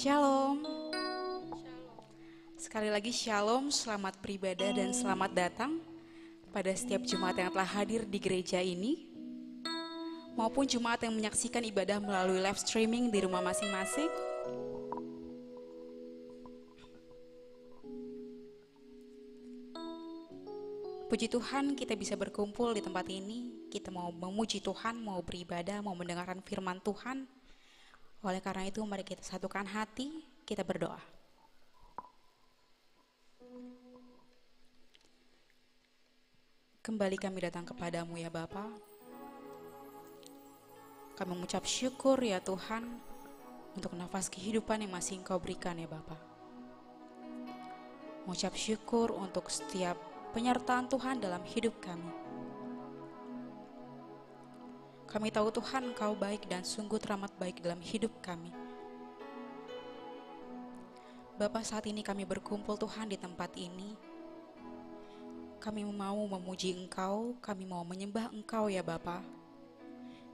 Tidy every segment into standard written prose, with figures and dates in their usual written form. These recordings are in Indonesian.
Shalom. Sekali lagi shalom, selamat beribadah dan selamat datang pada setiap jemaat yang telah hadir di gereja ini maupun jemaat yang menyaksikan ibadah melalui live streaming di rumah masing-masing. Puji Tuhan kita bisa berkumpul di tempat ini. Kita mau memuji Tuhan, mau beribadah, mau mendengarkan firman Tuhan. Oleh karena itu mari kita satukan hati, kita berdoa. Kembali kami datang kepadamu ya Bapa. Kami mengucap syukur ya Tuhan untuk nafas kehidupan yang masih Engkau berikan ya Bapa. Mengucap syukur untuk setiap penyertaan Tuhan dalam hidup kami. Kami tahu Tuhan Engkau baik dan sungguh teramat baik dalam hidup kami. Bapa, saat ini kami berkumpul Tuhan di tempat ini. Kami mau memuji Engkau, kami mau menyembah Engkau ya Bapa.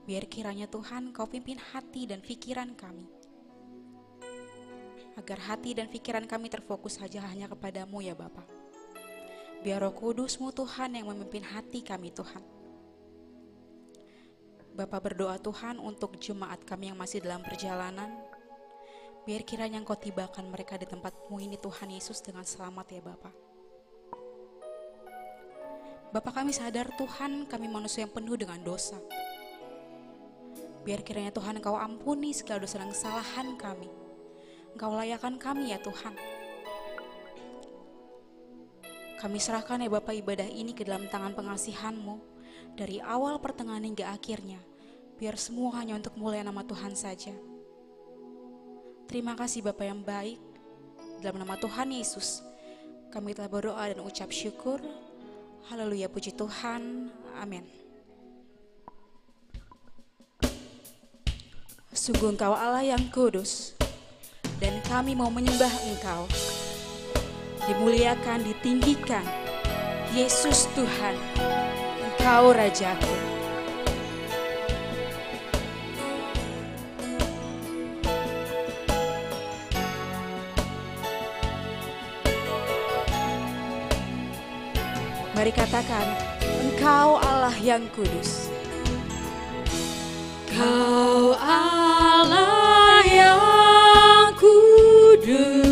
Biar kiranya Tuhan Engkau pimpin hati dan pikiran kami. Agar hati dan pikiran kami terfokus saja hanya kepadamu ya Bapa. Biar Roh Kudus-Mu Tuhan yang memimpin hati kami Tuhan. Bapa berdoa Tuhan untuk jemaat kami yang masih dalam perjalanan. Biar kiranya Engkau tibakan mereka di tempat-Mu ini Tuhan Yesus dengan selamat ya Bapa. Bapa, kami sadar Tuhan kami manusia yang penuh dengan dosa. Biar kiranya Tuhan Engkau ampuni segala dosa dan kesalahan kami. Engkau layakan kami ya Tuhan. Kami serahkan ya Bapa ibadah ini ke dalam tangan pengasihan-Mu. Dari awal pertengahan hingga akhirnya, biar semua hanya untuk mulia nama Tuhan saja. Terima kasih Bapa yang baik, dalam nama Tuhan Yesus kami telah berdoa dan ucap syukur. Haleluya, puji Tuhan, amin. Sungguh Engkau Allah yang kudus, dan kami mau menyembah Engkau. Dimuliakan, ditinggikan, Yesus Tuhan, Engkau Rajaku. Mari katakan, Engkau Allah yang kudus. Kau Allah yang kudus,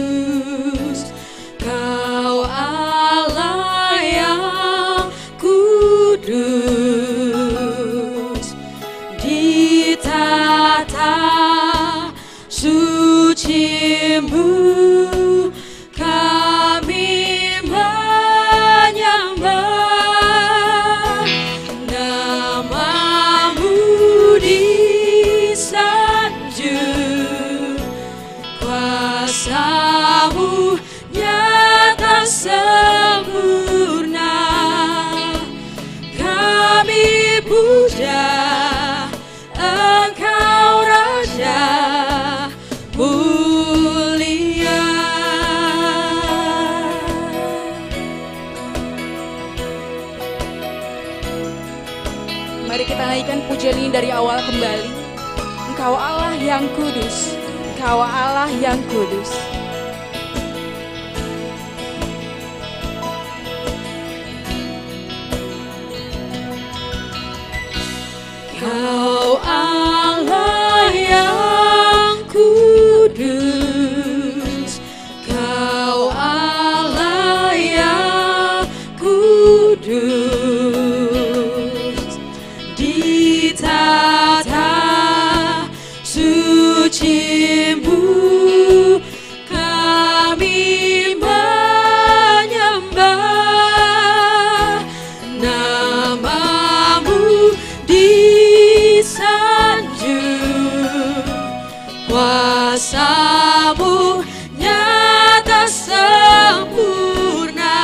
Kau Allah yang kudus, di tata suci-Mu kami menyembah, nama-Mu disanjung, kuasa-Mu nyata sempurna, kami puja Engkau Raja mulia. Mari kita naikkan pujian ini dari awal kembali. Engkau Allah yang kudus, Engkau Allah yang kudus. Kau Allah yang kudus, Kau Allah yang kudus, di tata suci-Mu kami menyembah, nama-Mu disanjung, kuasa-Mu nyata sempurna,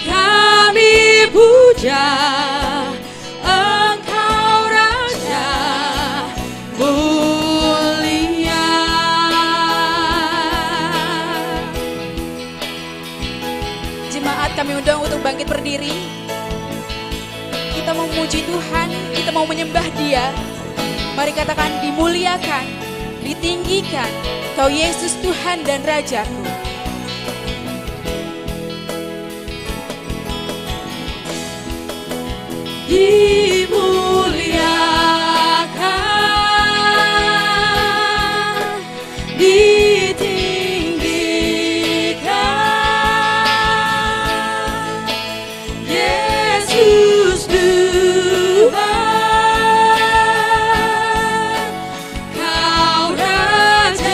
kami puja Engkau Raja mulia. Jemaat kami undang untuk bangkit berdiri. Kita mau memuji Tuhan, kita mau menyembah Dia. Mari katakan, dimuliakan, ditinggikan, Kau Yesus Tuhan dan Rajaku. Dimuliakan, ditinggikan, Yesus Tuhan, Kau Rajaku,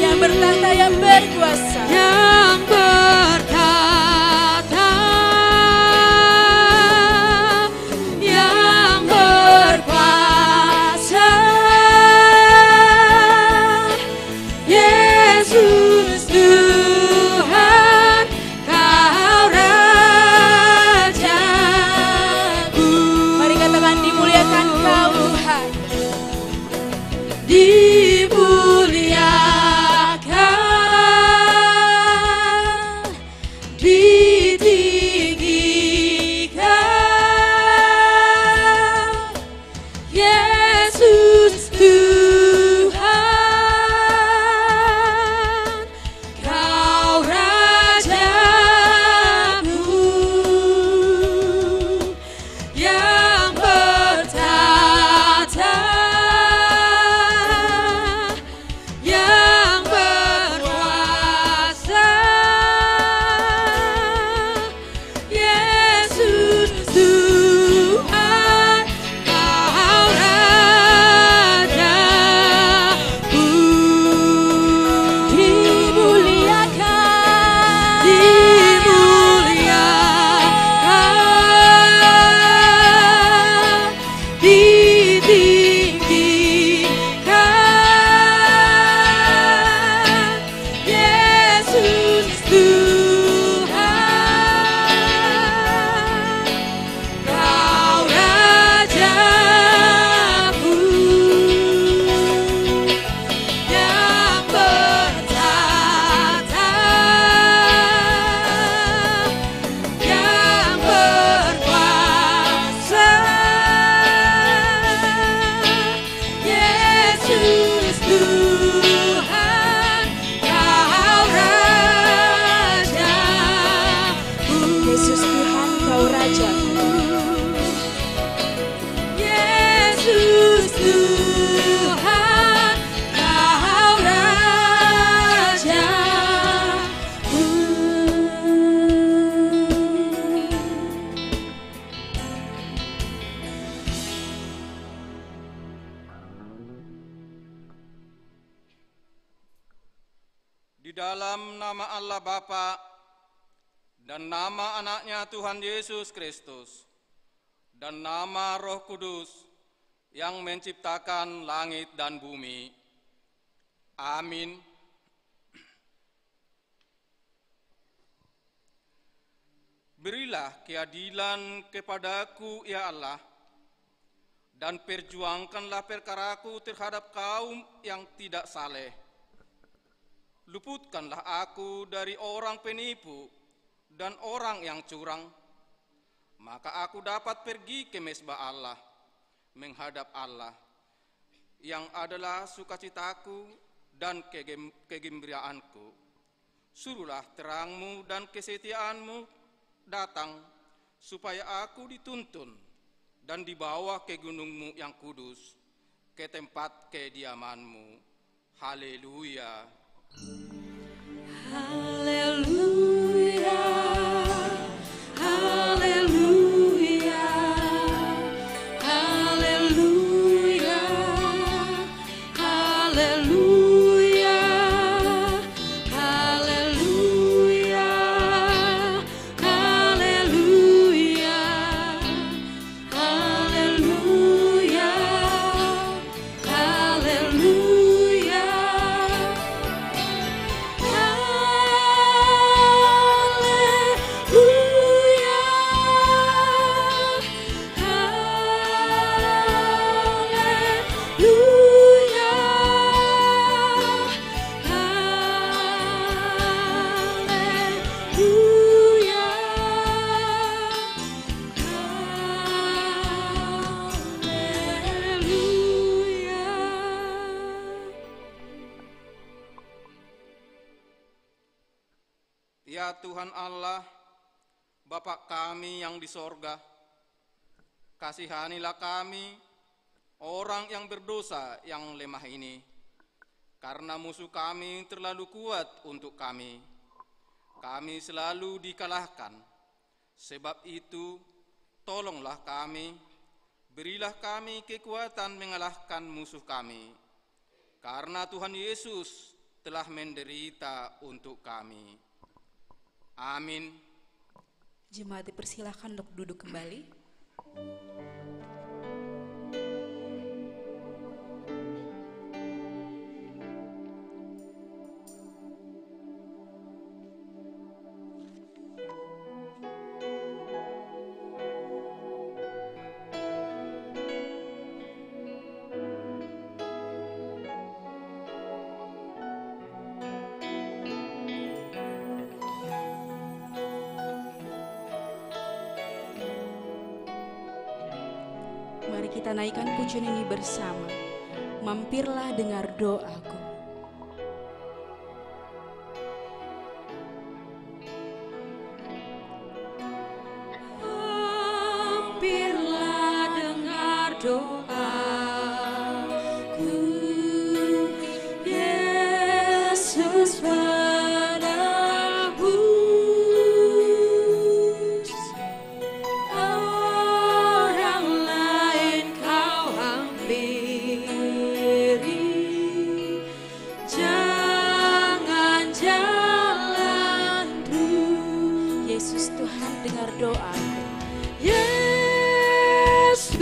Yang bertahta, yang berkuasa, yang bertata, yang berkuasa, Yesus Tuhan, Kau Rajaku. mari katakan, dimuliakan Kau Tuhan. Dimuliakan, ditinggikan, Yesus Tuhan, Kau Rajaku, yang bertata, dalam nama Allah Bapa dan nama anaknya Tuhan Yesus Kristus dan nama Roh Kudus yang menciptakan langit dan bumi. Amin. Berilah keadilan kepadaku, ya Allah, dan perjuangkanlah perkaraku terhadap kaum yang tidak saleh. Luputkanlah aku dari orang penipu dan orang yang curang, maka aku dapat pergi ke mezbah Allah, menghadap Allah, yang adalah sukacitaku dan kegembiraanku. Suruhlah terangmu dan kesetiaanmu datang, supaya aku dituntun dan dibawa ke gunungmu yang kudus, ke tempat kediamanmu. Haleluya. Haleluya, haleluya, haleluya, haleluya, haleluya, haleluya, haleluya, haleluya. Ya Tuhan Allah, Bapa kami yang di sorga, kasihanilah kami, orang yang berdosa yang lemah ini, karena musuh kami terlalu kuat untuk kami. Kami selalu dikalahkan. Sebab itu, tolonglah kami, berilah kami kekuatan mengalahkan musuh kami, karena Tuhan Yesus telah menderita untuk kami. Amin. Jemaat dipersilahkan untuk duduk kembali. Mari kita naikkan pujian ini bersama. Mampirlah dengar doaku. Mampirlah dengar doaku, Yesus penebus. Orang lain kau hampiri, jangan jalan terus. Yesus Tuhan dengar doaku. Yesus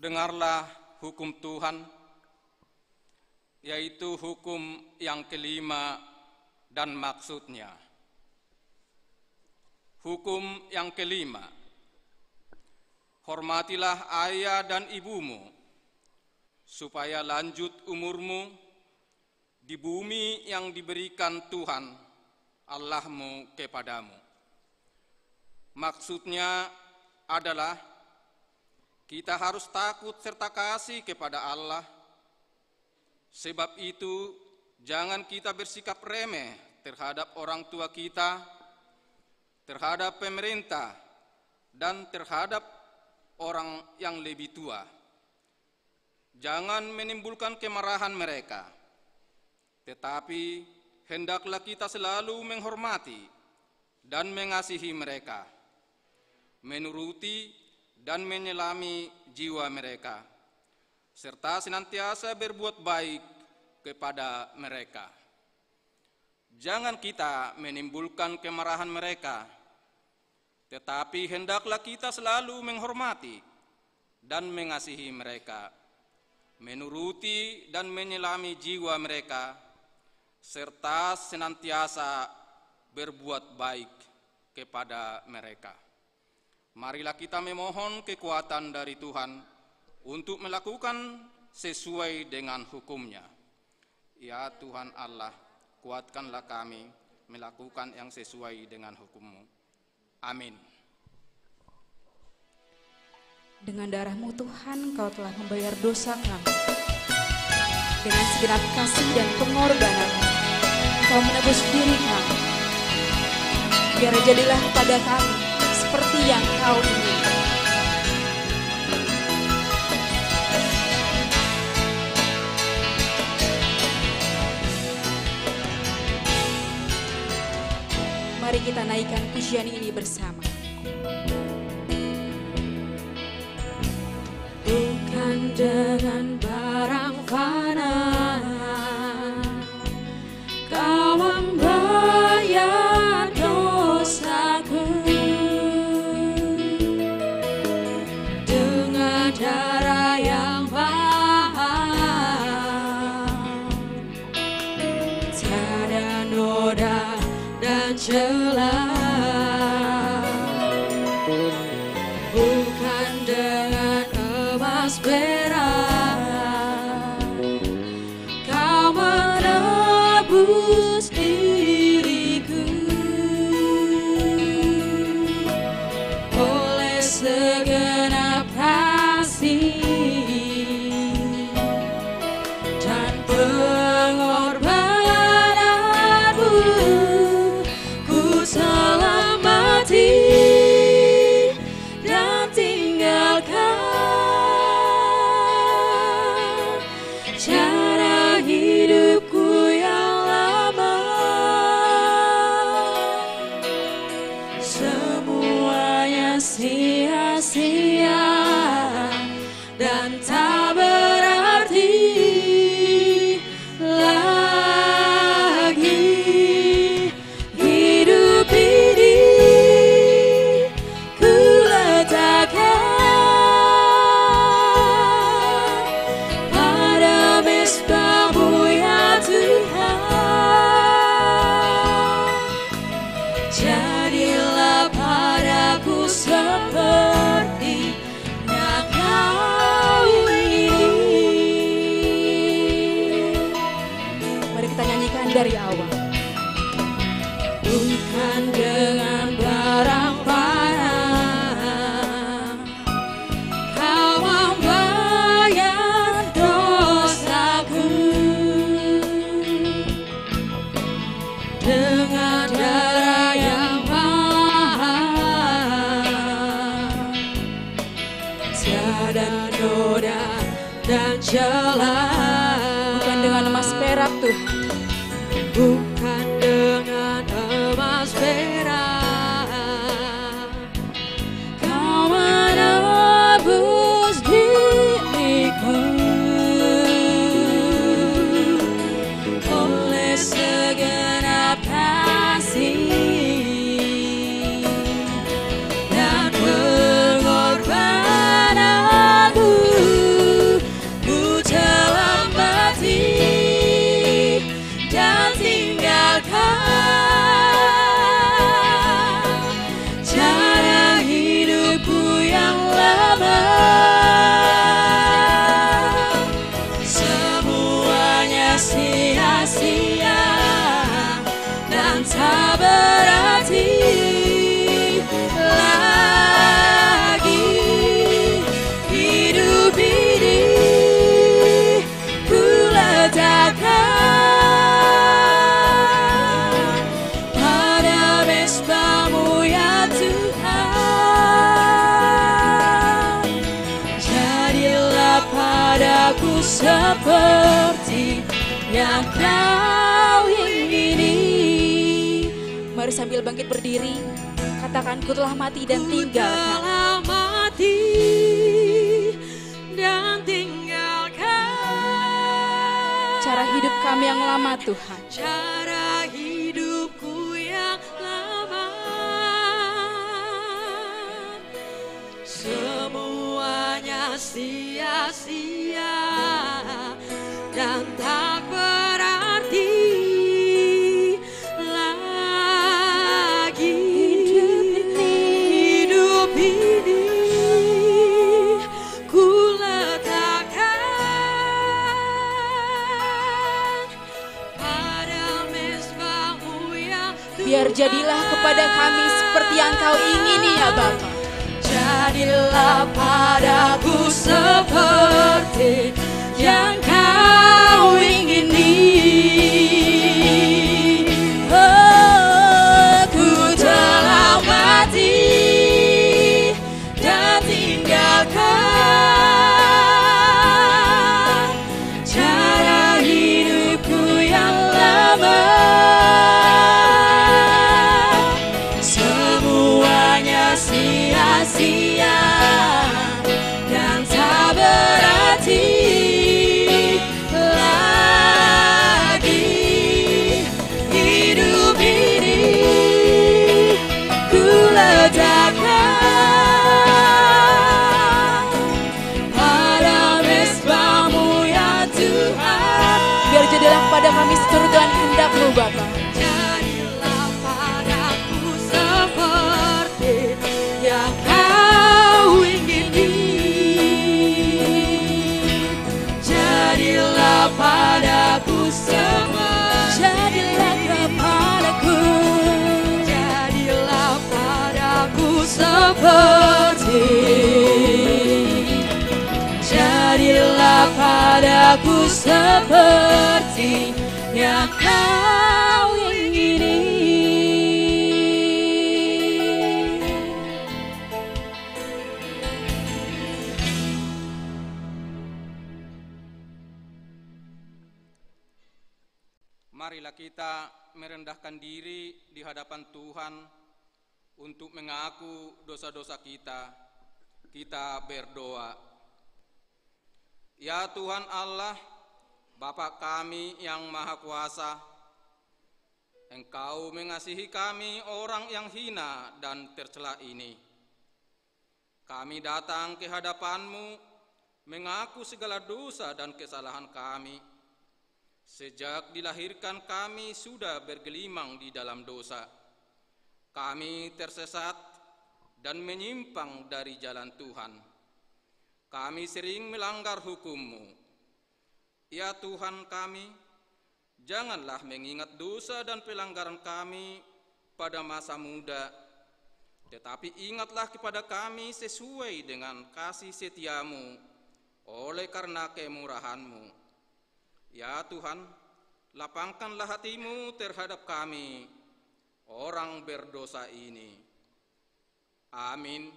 dengarlah hukum Tuhan, yaitu hukum yang kelima dan maksudnya. Hukum yang kelima, hormatilah ayah dan ibumu, supaya lanjut umurmu di bumi yang diberikan Tuhan Allahmu kepadamu. Maksudnya adalah kita harus takut serta kasih kepada Allah. Sebab itu, jangan kita bersikap remeh terhadap orang tua kita, terhadap pemerintah, dan terhadap orang yang lebih tua. Jangan menimbulkan kemarahan mereka, tetapi hendaklah kita selalu menghormati dan mengasihi mereka, menuruti dan menyelami jiwa mereka, serta senantiasa berbuat baik kepada mereka. Jangan kita menimbulkan kemarahan mereka, tetapi hendaklah kita selalu menghormati dan mengasihi mereka, menuruti dan menyelami jiwa mereka, serta senantiasa berbuat baik kepada mereka. Marilah kita memohon kekuatan dari Tuhan untuk melakukan sesuai dengan hukum-Nya. Ya Tuhan Allah, kuatkanlah kami melakukan yang sesuai dengan hukum-Mu. Amin. Dengan darah-Mu Tuhan, Kau telah membayar dosa kami. Dengan segenap kasih dan pengorbanan, Kau menebus diri kami. Biar jadilah pada kami seperti yang Kau inginkan. Mari kita naikkan pujian ini bersama. Bukan dengan barang fana Kau membayar dosaku, dengan darah yang mahal, tiada noda dan celah. Bukan dengan emas perak Kau menebus diriku, oleh segenap kasih dan pengorbananmu, ku telah mati dan tinggalkan cara hidupku yang lama. Semuanya sia-sia dan tak berarti lagi. Hidup ini ku letakkan pada mezbah-Mu ya Tuhan. Jadilah padaku seperti yang Kau ingin. Mari kita nyanyikan dari awal. Bukan dengan barang barang Kau membayar dosaku, dengan darah yang mahal, tiada noda dan celah. Bukan dengan emas perak Tuhan, Bukan dengan emas perak Kau menebus diriku, oleh segenap kasih dan pengorbananmu, seperti yang kau ingini. Mari sambil bangkit berdiri, katakan ku telah mati dan tinggalkan. Ku telah mati dan tinggalkan Cara hidup kami yang lama Tuhan. cara hidupku yang lama. Semuanya sia-sia dan tak berarti lagi. Hidup ini ku letakkan pada mezbahmu yang Biar jadilah kepada kami seperti yang kau ingini ya Bapa. jadilah padaku seperti yang kau ingini. Oh, ku telah mati dan tinggalkan cara hidupku yang lama. Semuanya sia-sia dan tak berarti lagi. Hidup ini ku letakkan pada mezbahmu ya Tuhan. Biar jadilah kepada kami seturut dengan kehendak-Mu Bapa. Jadilah padaku seperti yang kau ingini. Jadilah padaku jadilah kepadaku, jadilah padaku seperti, jadilah padaku seperti yang kau ingini. Marilah kita merendahkan diri di hadapan Tuhan untuk mengaku dosa-dosa kita. Kita berdoa. Ya Tuhan Allah, Bapa kami yang Maha Kuasa, Engkau mengasihi kami orang yang hina dan tercela ini. Kami datang ke hadapan-Mu mengaku segala dosa dan kesalahan kami. Sejak dilahirkan kami sudah bergelimang di dalam dosa. Kami tersesat dan menyimpang dari jalan Tuhan. Kami sering melanggar hukum-Mu. Ya Tuhan kami, janganlah mengingat dosa dan pelanggaran kami pada masa muda, tetapi ingatlah kepada kami sesuai dengan kasih setia-Mu oleh karena kemurahan-Mu. Ya Tuhan, lapangkanlah hati-Mu terhadap kami, orang berdosa ini. Amin.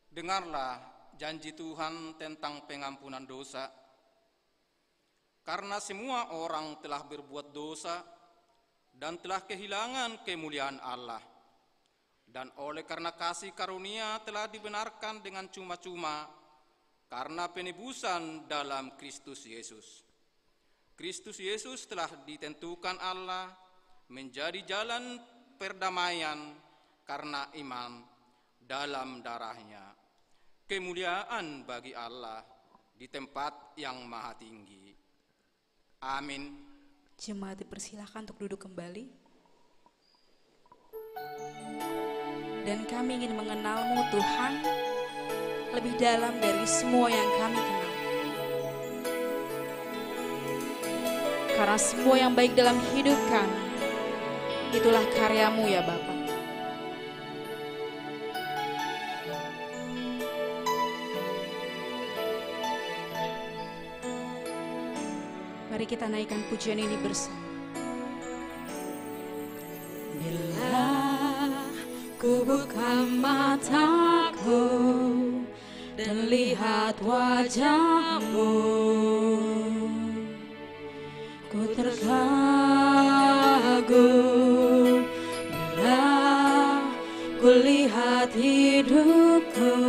Dengarlah janji Tuhan tentang pengampunan dosa. Karena semua orang telah berbuat dosa dan telah kehilangan kemuliaan Allah. Dan oleh karena kasih karunia telah dibenarkan dengan cuma-cuma karena penebusan dalam Kristus Yesus. Kristus Yesus telah ditentukan Allah menjadi jalan perdamaian karena iman dalam darahnya. Kemuliaan bagi Allah di tempat yang maha tinggi. Amin. Jemaat dipersilahkan untuk duduk kembali. Dan kami ingin mengenal-Mu Tuhan lebih dalam dari semua yang kami kenal. Karena semua yang baik dalam hidup kami, itulah karya-Mu ya Bapa. Mari kita naikkan pujian ini bersama. Bila ku buka mataku dan lihat wajah-Mu, ku terkagum. Bila ku lihat hidupku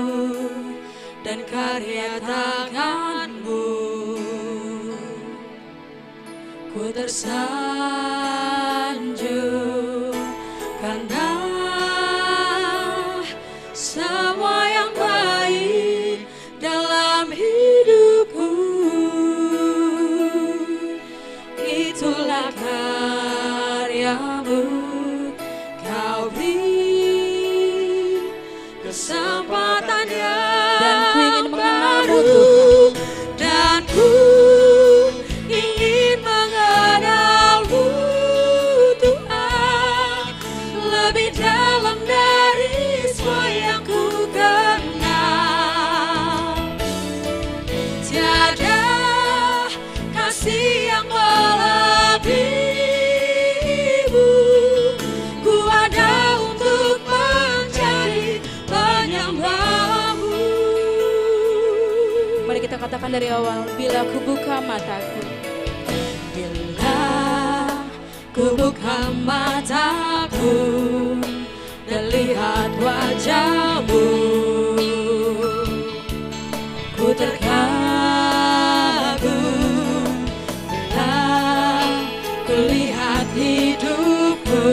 dan karya tangan-Mu, ku tersanjung karena semua yang baik dalam hidupku, itulah karya-Mu. Kau beri kesempatan yang baru, dan ku ingin mengenal-Mu Tuhan lebih dalam dari semua yang ku kenal. Tiada kasih yang melebihi-Mu, ku ada untuk mencari penyembah-Mu. Mari kita katakan dari awal, bila ku buka mataku. Bila ku buka mataku dan lihat wajah-Mu, ku terkagum. Bila ku lihat hidupku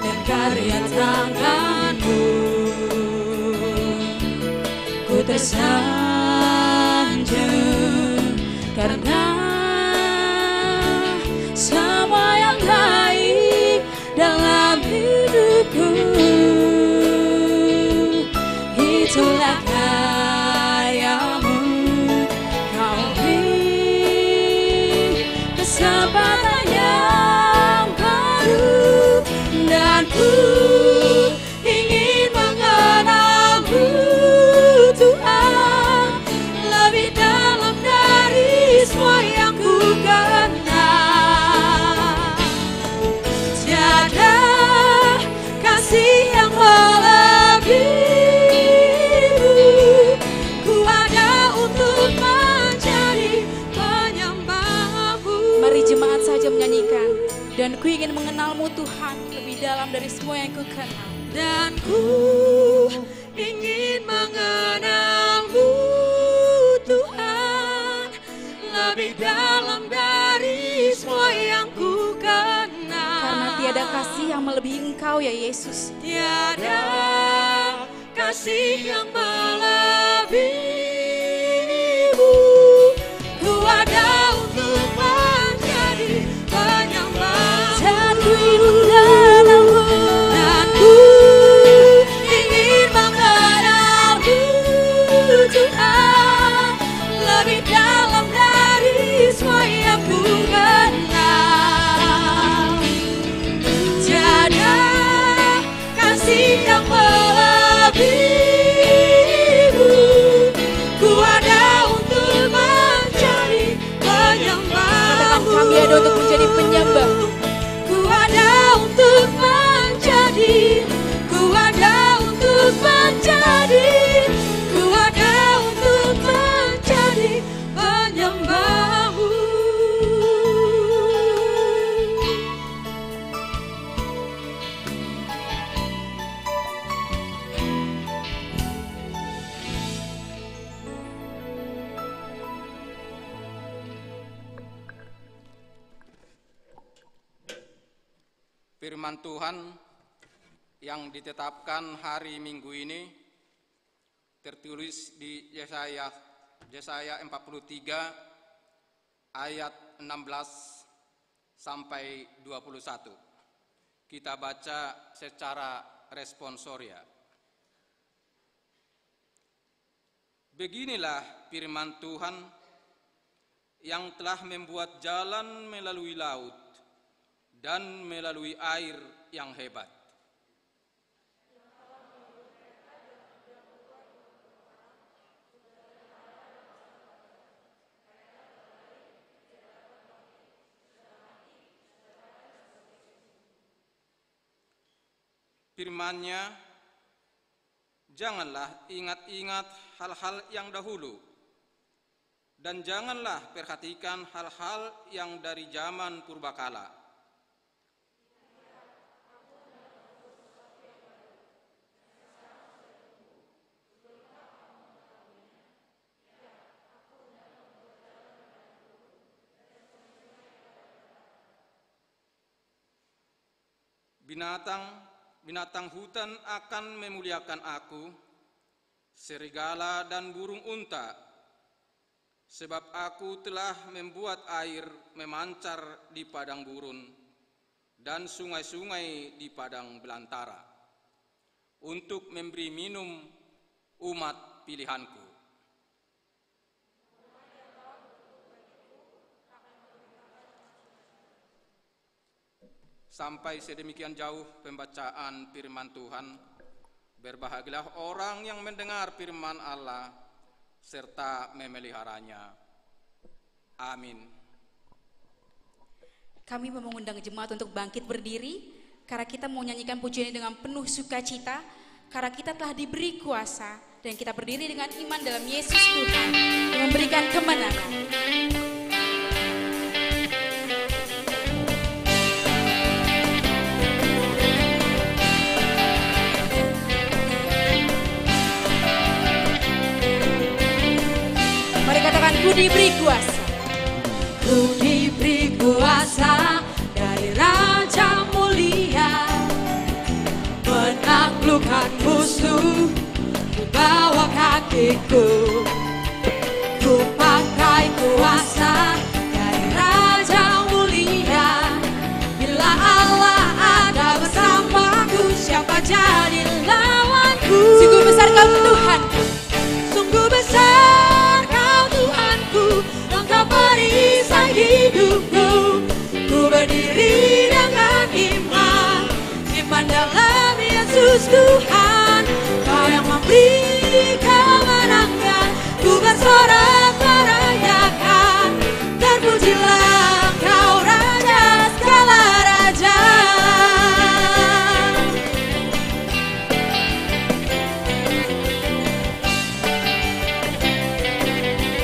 dan karya tangan-Mu, ku tersanjung karena semua yang baik dalam hidupku, itulah karya-Mu. Kau beri kesempatan yang baru, dan ku ingin mengenal-Mu Tuhan lebih dalam dari semua yang ku kenal. Tiada kasih yang melebihi-Mu, ku ada untuk mencari penyembah-Mu. Mari jemaat saja menyanyikan. Dan ku ingin mengenal-Mu Tuhan lebih dalam dari semua yang ku kenal. Dan ku ingin mengenal-Mu Tuhan lebih dalam dari semua yang ku kenal. Karena tiada kasih yang melebihi Engkau ya Yesus. Tiada kasih yang melebihi-Mu, ku ada untuk menjadi penyembah-Mu. Dan ku ingin mengenal-Mu Tuhan lebih dalam dari semua yang ku kenal. Tiada kasih yang melebihi-Mu, ku ada untuk mencari penyembah-Mu. Katakan kami ada untuk menjadi penyembah. Ku ada Firman Tuhan yang ditetapkan hari Minggu ini tertulis di Yesaya 43 ayat 16 sampai 21. Kita baca secara responsoria. Beginilah firman Tuhan yang telah membuat jalan melalui laut dan melalui air yang hebat. Firman-Nya, janganlah ingat-ingat hal-hal yang dahulu, dan janganlah perhatikan hal-hal yang dari zaman purbakala. Binatang hutan akan memuliakan aku, serigala dan burung unta, sebab aku telah membuat air memancar di padang gurun dan sungai-sungai di padang belantara, untuk memberi minum umat pilihanku. Sampai sedemikian jauh pembacaan firman Tuhan. Berbahagialah orang yang mendengar firman Allah serta memeliharanya. Amin. Kami mengundang jemaat untuk bangkit berdiri, karena kita mau nyanyikan pujian dengan penuh sukacita, karena kita telah diberi kuasa, dan kita berdiri dengan iman dalam Yesus Tuhan yang memberikan kemenangan. Ku diberi kuasa, ku diberi kuasa dari Raja Mulia, menaklukkan musuh di bawah kakiku. Ku pakai kuasa dari Raja Mulia. Bila Allah ada bersamaku, siapa jadi lawanku? sungguh besar Kau Tuhan, Sungguh besar Kau Tuhanku, Engkau perisai hidupku. Ku berdiri dengan iman, iman dalam Yesus Tuhan. Kau yang memberi kemenangan, ku bersorak merayakan. Terpujilah Kau Raja segala raja.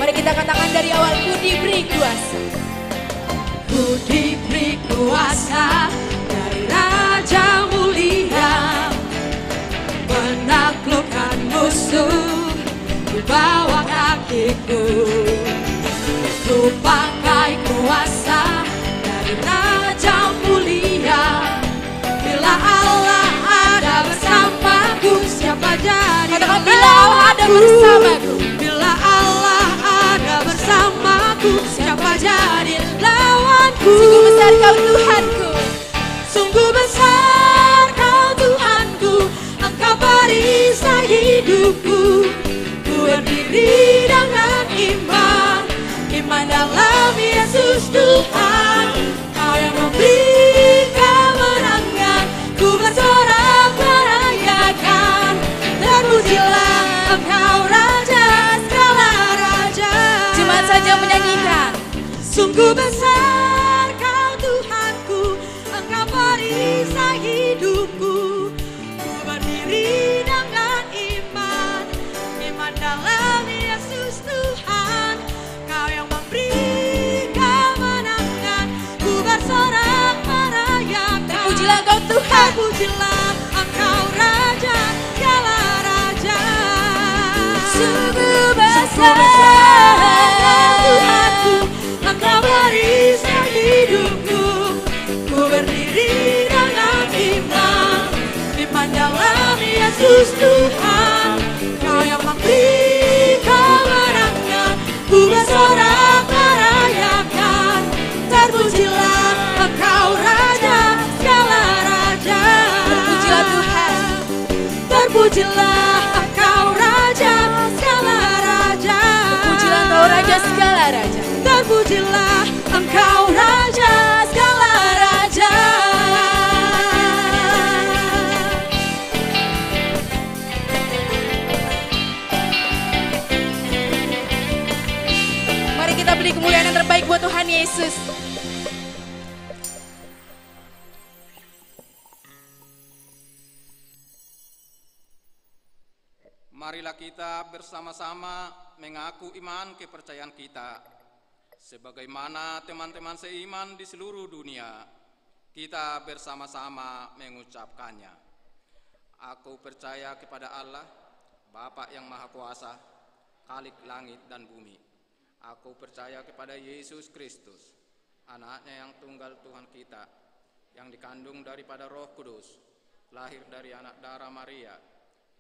mari kita katakan dari awal, ku diberi kuasa. Ku diberi kuasa dari Raja Mulia, menaklukkan musuh di bawah kakiku. Ku pakai kuasa dari Raja Mulia. Bila Allah ada bersamaku, siapa jadi Katakan, bila Allah ada bersamaku. Bila Allah ada bersamaku, siapa jadi lawanku? Sungguh besar Kau Tuhanku, Sungguh besar Kau Tuhanku, Engkau perisai hidupku. Ku berdiri dengan iman, iman dalam Yesus Tuhan. Kau yang memberi kemenangan, ku bersorak merayakan. Terpujilah Engkau Raja segala raja. jemaat saja menyanyikan. Sungguh besar Kau Tuhanku, Engkau perisai hidupku. Ku berdiri dengan iman, iman dalam Yesus Tuhan. Kau yang memberi kemenangan, ku bersorak merayakan. Terpujilah Engkau Tuhan, Terpujilah Engkau Raja segala raja. sungguh besar Tuhanku, Engkau perisai hidupku. Ku berdiri dengan dalam Yesus Tuhan. Kau yang memberi kemenangan, ku bersorak merayakan. Terpujilah Engkau Raja segala raja. Terpujilah Tuhan. Terpujilah Engkau Raja segala raja. Terpujilah Engkau Raja segala raja. Terpujilah Engkau Raja segala raja. Mari kita beri kemuliaan yang terbaik buat Tuhan Yesus. Marilah kita bersama-sama mengaku iman kepercayaan kita. Sebagaimana teman-teman seiman di seluruh dunia, kita bersama-sama mengucapkannya. Aku percaya kepada Allah, Bapa yang Maha Kuasa, Khalik langit dan bumi. Aku percaya kepada Yesus Kristus, Anaknya yang tunggal Tuhan kita, yang dikandung daripada Roh Kudus, lahir dari anak darah Maria,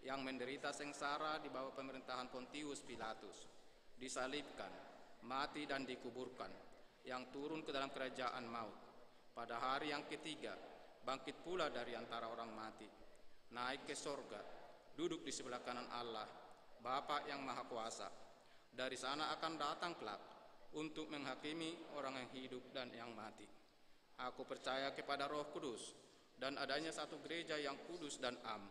yang menderita sengsara di bawah pemerintahan Pontius Pilatus, disalibkan, mati dan dikuburkan, yang turun ke dalam kerajaan maut. Pada hari yang ketiga, bangkit pula dari antara orang mati, naik ke sorga, duduk di sebelah kanan Allah, Bapa yang Maha Kuasa. Dari sana akan datang kelak untuk menghakimi orang yang hidup dan yang mati. Aku percaya kepada Roh Kudus dan adanya satu gereja yang kudus dan am,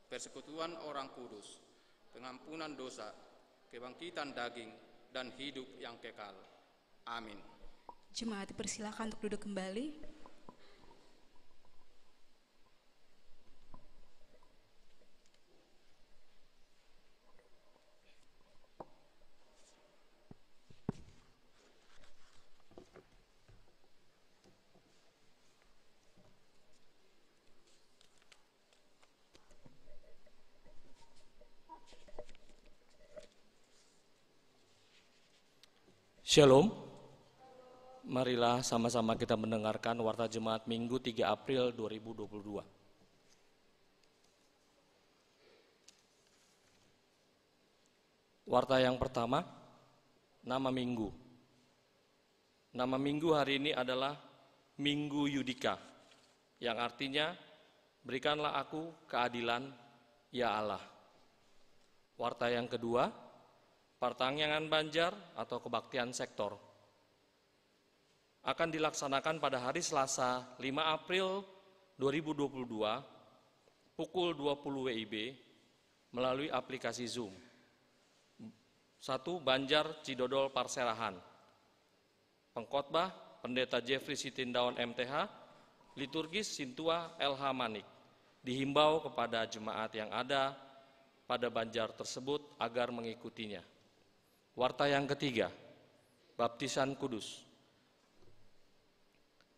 persekutuan orang kudus, pengampunan dosa, kebangkitan daging, dan hidup yang kekal. Amin. Jemaat dipersilakan untuk duduk kembali. Shalom, marilah sama-sama kita mendengarkan Warta Jemaat Minggu 3 April 2022. Warta yang pertama, nama Minggu. Nama Minggu hari ini adalah Minggu Yudika, yang artinya berikanlah aku keadilan, ya Allah. Warta yang kedua, Pertanyaan Banjar atau Kebaktian Sektor akan dilaksanakan pada hari Selasa 5 April 2022 pukul 20 WIB melalui aplikasi Zoom. 1. Banjar Cidodol Parserahan. Pengkhotbah Pendeta Jeffrey Sitindaun MTH, liturgis Sintua LH Manik. Dihimbau kepada jemaat yang ada pada Banjar tersebut agar mengikutinya. Warta yang ketiga, Baptisan Kudus.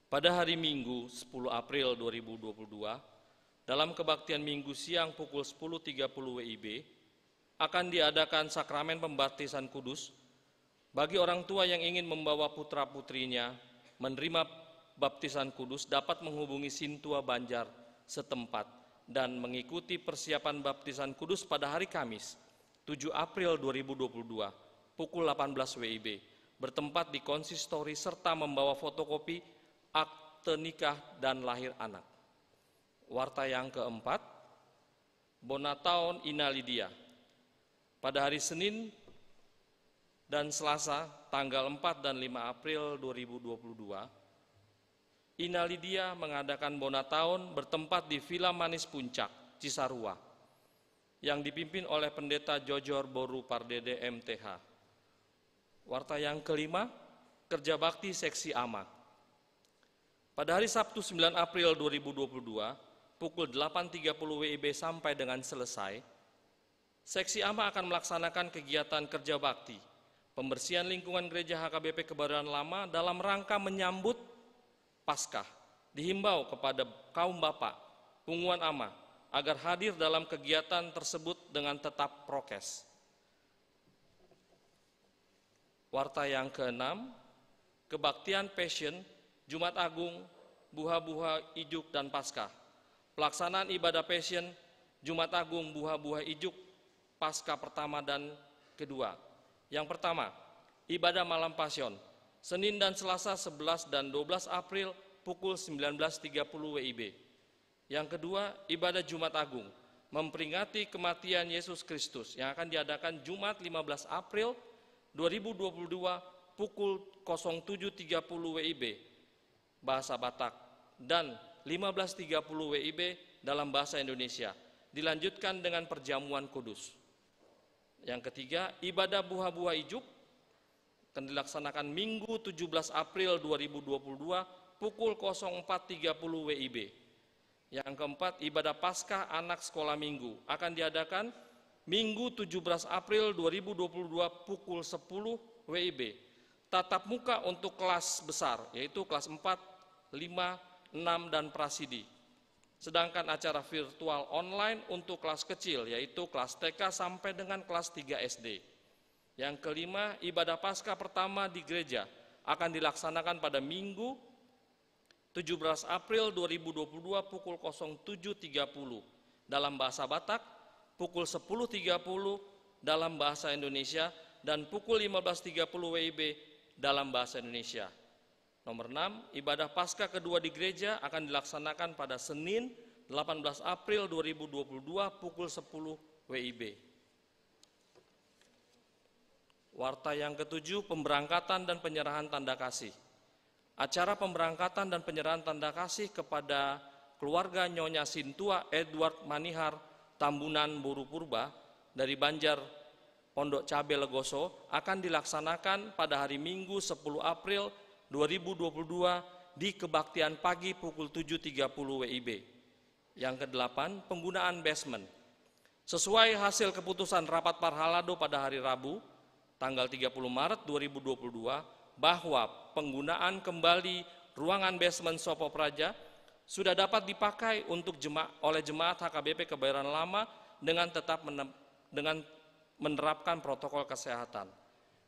Pada hari Minggu 10 April 2022, dalam kebaktian Minggu siang pukul 10.30 WIB, akan diadakan sakramen pembaptisan kudus bagi orang tua yang ingin membawa putra-putrinya menerima baptisan kudus dapat menghubungi Sintua Banjar setempat dan mengikuti persiapan baptisan kudus pada hari Kamis 7 April 2022 pukul 18 WIB, bertempat di konsistori serta membawa fotokopi akte nikah dan lahir anak. Warta yang keempat, Bonataon Ina Lydia. Pada hari Senin dan Selasa tanggal 4 dan 5 April 2022, Ina Lydia mengadakan Bonataon bertempat di Villa Manis Puncak, Cisarua, yang dipimpin oleh Pendeta Jojor Boru Pardede MTH. Warta yang kelima, Kerja Bakti Seksi AMA. Pada hari Sabtu 9 April 2022, pukul 8.30 WIB sampai dengan selesai, Seksi AMA akan melaksanakan kegiatan kerja bakti, pembersihan lingkungan gereja HKBP Kebayoran Lama dalam rangka menyambut Paskah. Dihimbau kepada kaum bapak, punggungan AMA, agar hadir dalam kegiatan tersebut dengan tetap prokes. Warta yang keenam, Kebaktian Passion, Jumat Agung, Buha-Buha Ijuk dan Paskah. pelaksanaan ibadah Passion, Jumat Agung, Buah-Buah Ijuk, Pasca pertama dan kedua. Yang pertama, ibadah malam Pasion, Senin dan Selasa 11 dan 12 April pukul 19.30 WIB. Yang kedua, ibadah Jumat Agung, memperingati kematian Yesus Kristus yang akan diadakan Jumat 15 April 2022 pukul 07.30 WIB, bahasa Batak, dan 15.30 WIB dalam bahasa Indonesia. Dilanjutkan dengan perjamuan kudus. Yang ketiga, ibadah Buah-Buah Ijuk akan dilaksanakan Minggu 17 April 2022 pukul 04.30 WIB. Yang keempat, ibadah Paskah Anak Sekolah Minggu akan diadakan Minggu 17 April 2022 pukul 10 WIB. Tatap muka untuk kelas besar, yaitu kelas 4, 5, 6, dan Prasidi. Sedangkan acara virtual online untuk kelas kecil, yaitu kelas TK sampai dengan kelas 3 SD. Yang kelima, ibadah Paskah pertama di gereja akan dilaksanakan pada Minggu 17 April 2022 pukul 07.30 dalam bahasa Batak, pukul 10.30 dalam bahasa Indonesia, dan pukul 15.30 WIB dalam bahasa Indonesia. Nomor 6, ibadah Paskah kedua di gereja akan dilaksanakan pada Senin 18 April 2022 pukul 10 WIB. Warta yang ketujuh, pemberangkatan dan penyerahan tanda kasih. Acara pemberangkatan dan penyerahan tanda kasih kepada keluarga Nyonya Sintua Edward Manihar Tambunan Boru Purba dari Banjar Pondok Cabe Legoso akan dilaksanakan pada hari Minggu 10 April 2022 di kebaktian pagi pukul 7.30 WIB. Yang kedelapan, penggunaan basement. Sesuai hasil keputusan rapat Parhalado pada hari Rabu, tanggal 30 Maret 2022, bahwa penggunaan kembali ruangan basement Sopo Praja sudah dapat dipakai untuk oleh jemaat HKBP Kebayoran Lama dengan tetap menerapkan protokol kesehatan.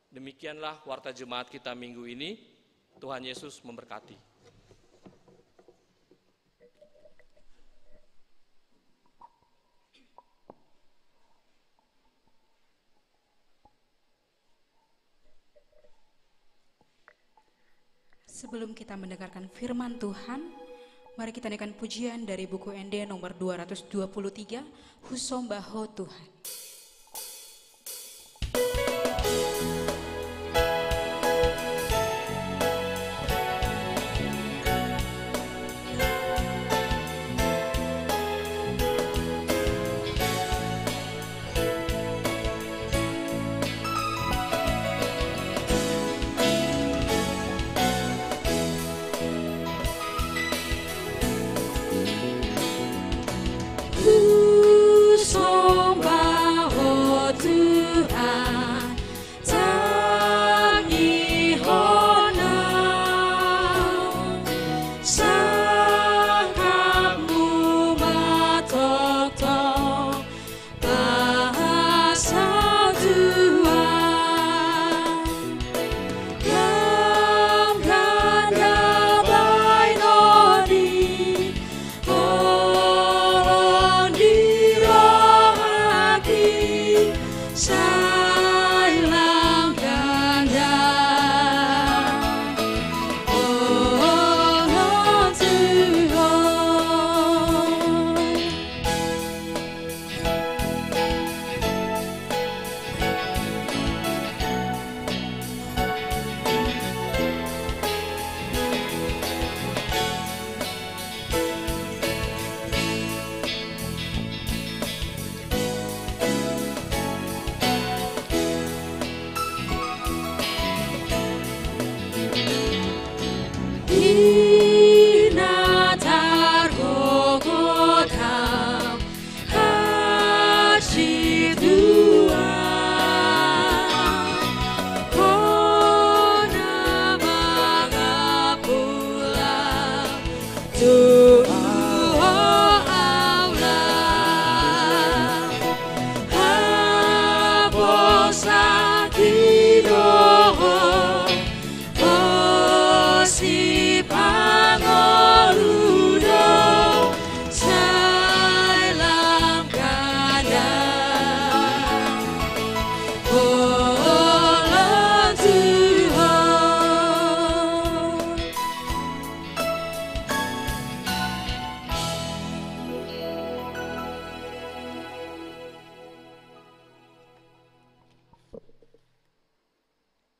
Demikianlah warta jemaat kita minggu ini. Tuhan Yesus memberkati. Sebelum kita mendengarkan firman Tuhan, mari kita naikkan pujian dari buku ND nomor 223, Husombaho Tuhan. Husombaho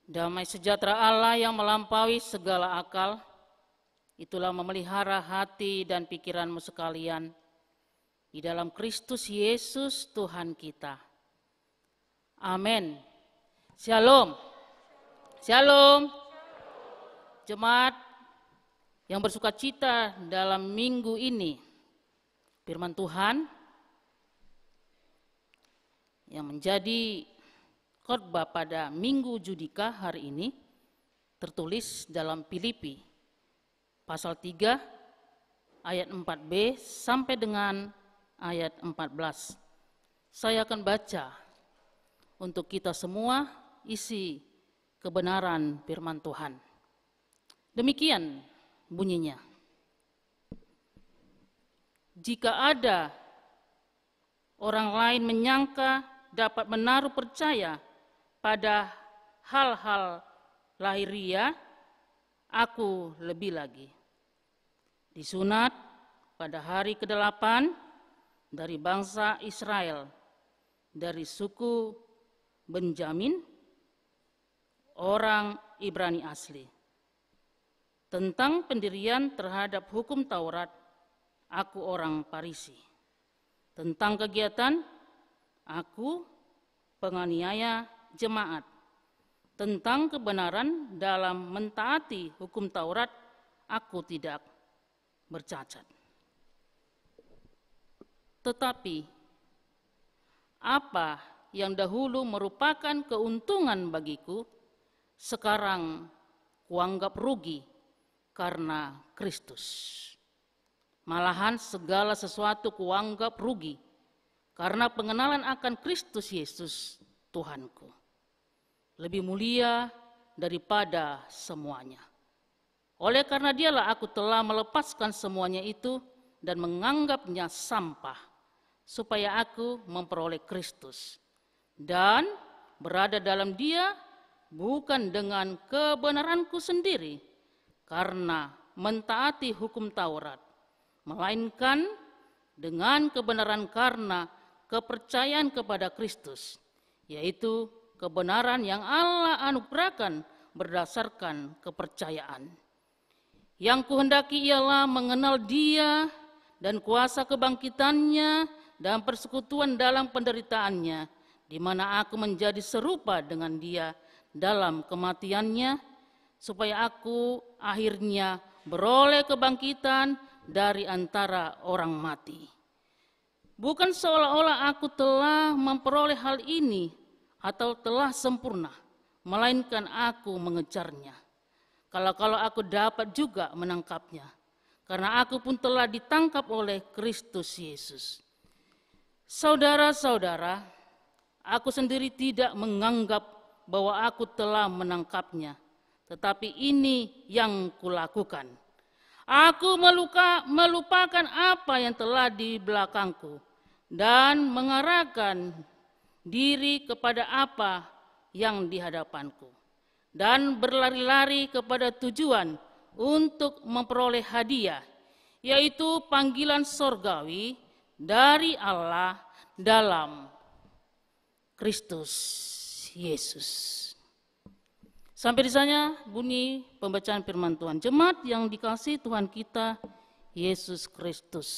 Damai sejahtera Allah yang melampaui segala akal, itulah memelihara hati dan pikiranmu sekalian di dalam Kristus Yesus Tuhan kita. Amin. Shalom. Shalom. Jemaat yang bersuka cita dalam minggu ini, firman Tuhan yang menjadi khotbah pada Minggu Judika hari ini tertulis dalam Filipi pasal 3 ayat 4b sampai dengan ayat 14. Saya akan baca untuk kita semua isi kebenaran firman Tuhan. Demikian bunyinya. Jika ada orang lain menyangka dapat menaruh percaya pada hal-hal lahiriah, aku lebih lagi. Disunat pada hari ke-8 dari bangsa Israel, dari suku Benjamin, orang Ibrani asli. Tentang pendirian terhadap hukum Taurat, aku orang Farisi. Tentang kegiatan, aku penganiaya jemaat. Tentang kebenaran dalam mentaati hukum Taurat, aku tidak bercacat. Tetapi apa yang dahulu merupakan keuntungan bagiku, sekarang kuanggap rugi karena Kristus. Malahan segala sesuatu kuanggap rugi karena pengenalan akan Kristus Yesus Tuhanku. Lebih mulia daripada semuanya. Oleh karena dialah aku telah melepaskan semuanya itu dan menganggapnya sampah, supaya aku memperoleh Kristus dan berada dalam Dia bukan dengan kebenaranku sendiri karena mentaati hukum Taurat, melainkan dengan kebenaran karena kepercayaan kepada Kristus, yaitu kebenaran yang Allah anugerahkan berdasarkan kepercayaan. Yang kuhendaki ialah mengenal Dia dan kuasa kebangkitannya dan persekutuan dalam penderitaannya, di mana aku menjadi serupa dengan Dia dalam kematiannya, supaya aku akhirnya beroleh kebangkitan dari antara orang mati. Bukan seolah-olah aku telah memperoleh hal ini atau telah sempurna, melainkan aku mengejarnya. Kalau aku dapat juga menangkapnya, karena aku pun telah ditangkap oleh Kristus Yesus. Saudara-saudara, aku sendiri tidak menganggap bahwa aku telah menangkapnya, tetapi ini yang kulakukan. Aku melupakan apa yang telah di belakangku dan mengarahkan diri kepada apa yang di hadapanku, dan berlari-lari kepada tujuan untuk memperoleh hadiah, yaitu panggilan sorgawi dari Allah dalam Kristus Yesus. Sampai di sana bunyi pembacaan firman Tuhan. Jemaat yang dikasihi Tuhan kita Yesus Kristus.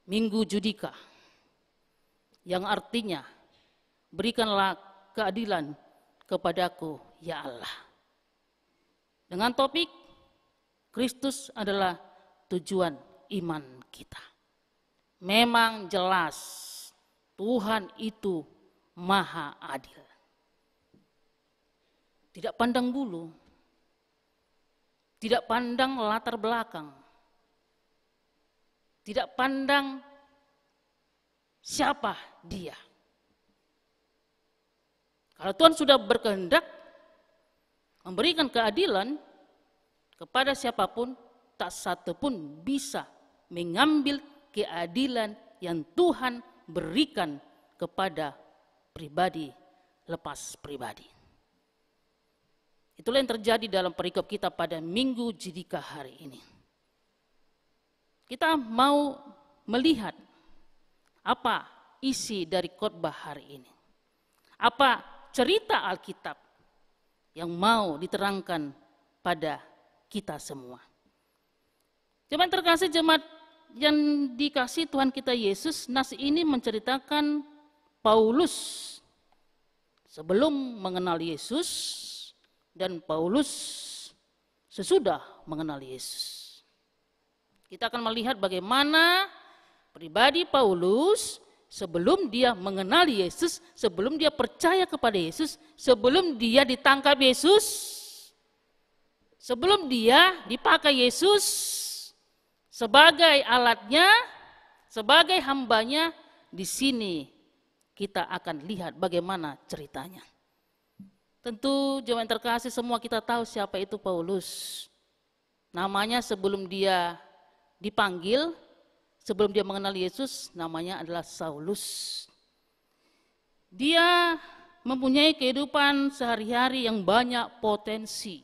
Minggu Judika, yang artinya berikanlah keadilan kepadaku ya Allah. Dengan topik Kristus adalah tujuan iman kita. Memang jelas Tuhan itu maha adil. Tidak pandang bulu, tidak pandang latar belakang, tidak pandang siapa dia. Kalau Tuhan sudah berkehendak memberikan keadilan kepada siapapun, tak satu pun bisa mengambil keadilan yang Tuhan berikan kepada pribadi lepas pribadi. Itulah yang terjadi dalam perikop kita pada Minggu Judika hari ini. Kita mau melihat apa isi dari khotbah hari ini. Apa cerita Alkitab yang mau diterangkan pada kita semua. Jemaat terkasih, jemaat yang dikasih Tuhan kita Yesus, nas ini menceritakan Paulus sebelum mengenal Yesus dan Paulus sesudah mengenal Yesus. Kita akan melihat bagaimana pribadi Paulus sebelum dia mengenal Yesus, sebelum dia percaya kepada Yesus, sebelum dia ditangkap Yesus, sebelum dia dipakai Yesus sebagai alatnya, sebagai hambanya. Di sini kita akan lihat bagaimana ceritanya. Tentu jemaat terkasih, semua kita tahu siapa itu Paulus. Namanya sebelum dia dipanggil, sebelum dia mengenal Yesus, namanya adalah Saulus. Dia mempunyai kehidupan sehari-hari yang banyak potensi.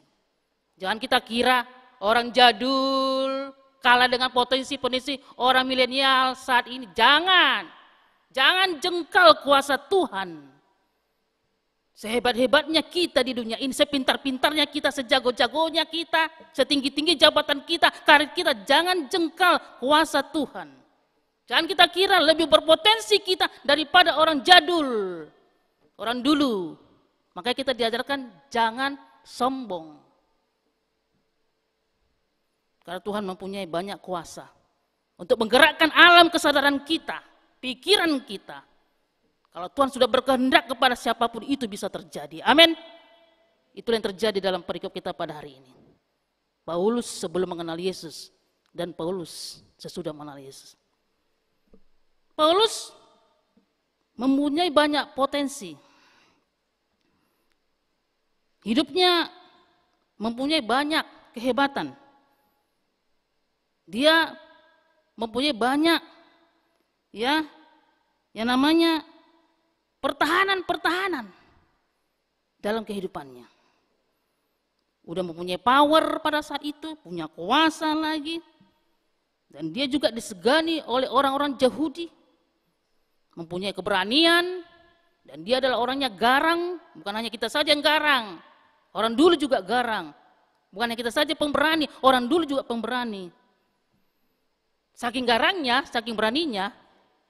Jangan kita kira orang jadul kalah dengan potensi-potensi orang milenial saat ini. Jangan jengkal kuasa Tuhan. Sehebat-hebatnya kita di dunia ini, sepintar-pintarnya kita, sejago-jagonya kita, setinggi-tinggi jabatan kita, karir kita, jangan jengkal kuasa Tuhan. Jangan kita kira lebih berpotensi kita daripada orang jadul, orang dulu. Makanya kita diajarkan jangan sombong. Karena Tuhan mempunyai banyak kuasa untuk menggerakkan alam kesadaran kita, pikiran kita. Kalau Tuhan sudah berkehendak kepada siapapun itu bisa terjadi. Amin. Itulah yang terjadi dalam perikop kita pada hari ini. Paulus sebelum mengenal Yesus dan Paulus sesudah mengenal Yesus. Paulus mempunyai banyak potensi. Hidupnya mempunyai banyak kehebatan. Dia mempunyai banyak yang namanya pertahanan dalam kehidupannya. Udah mempunyai power pada saat itu, punya kuasa lagi. Dan dia juga disegani oleh orang-orang Yahudi. Mempunyai keberanian, dan dia adalah orangnya garang. Bukan hanya kita saja yang garang, orang dulu juga garang. Bukan hanya kita saja pemberani, orang dulu juga pemberani. Saking garangnya, saking beraninya,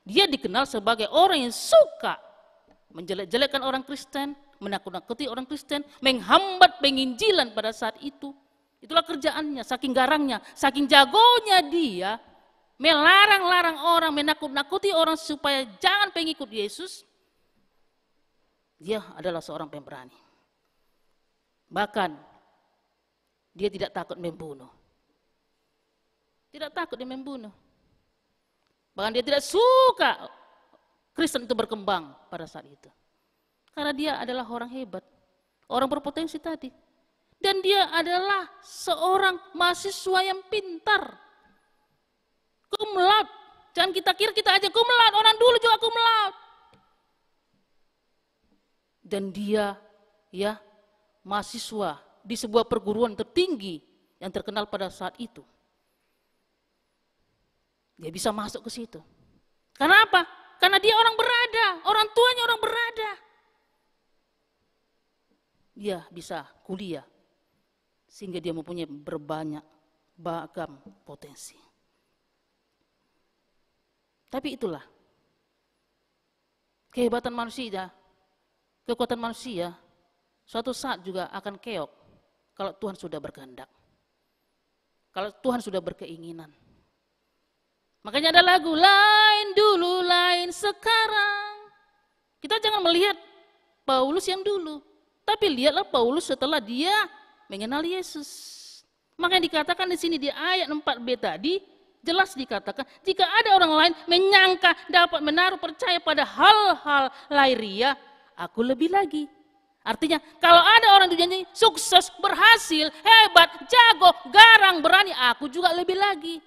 dia dikenal sebagai orang yang suka menjelek-jelekkan orang Kristen, menakut-nakuti orang Kristen, menghambat penginjilan pada saat itu. Itulah kerjaannya, saking garangnya, saking jagonya dia, melarang-larang orang, menakut-nakuti orang supaya jangan pengikut Yesus. Dia adalah seorang pemberani. Bahkan, dia tidak takut membunuh. Tidak takut dia membunuh. Bahkan dia tidak suka Kristen itu berkembang pada saat itu. Karena dia adalah orang hebat, orang berpotensi tadi. Dan dia adalah seorang mahasiswa yang pintar. Cum laude. Jangan kita kira kita aja cum laude, orang dulu juga cum laude. Dan dia mahasiswa di sebuah perguruan tertinggi yang terkenal pada saat itu. Dia bisa masuk ke situ. Karena apa? Karena dia orang berada, orang tuanya orang berada. Dia bisa kuliah, sehingga dia mempunyai berbanyak beragam potensi. Tapi itulah kehebatan manusia, kekuatan manusia, suatu saat juga akan keok kalau Tuhan sudah berkehendak. Kalau Tuhan sudah berkeinginan. Makanya ada lagu, lain dulu, lain sekarang. Kita jangan melihat Paulus yang dulu, tapi lihatlah Paulus setelah dia mengenal Yesus. Makanya dikatakan di sini di ayat 4b tadi, jelas dikatakan, jika ada orang lain menyangka dapat menaruh percaya pada hal-hal lahiriah, aku lebih lagi. Artinya kalau ada orang di dunia ini sukses, berhasil, hebat, jago, garang, berani, aku juga lebih lagi.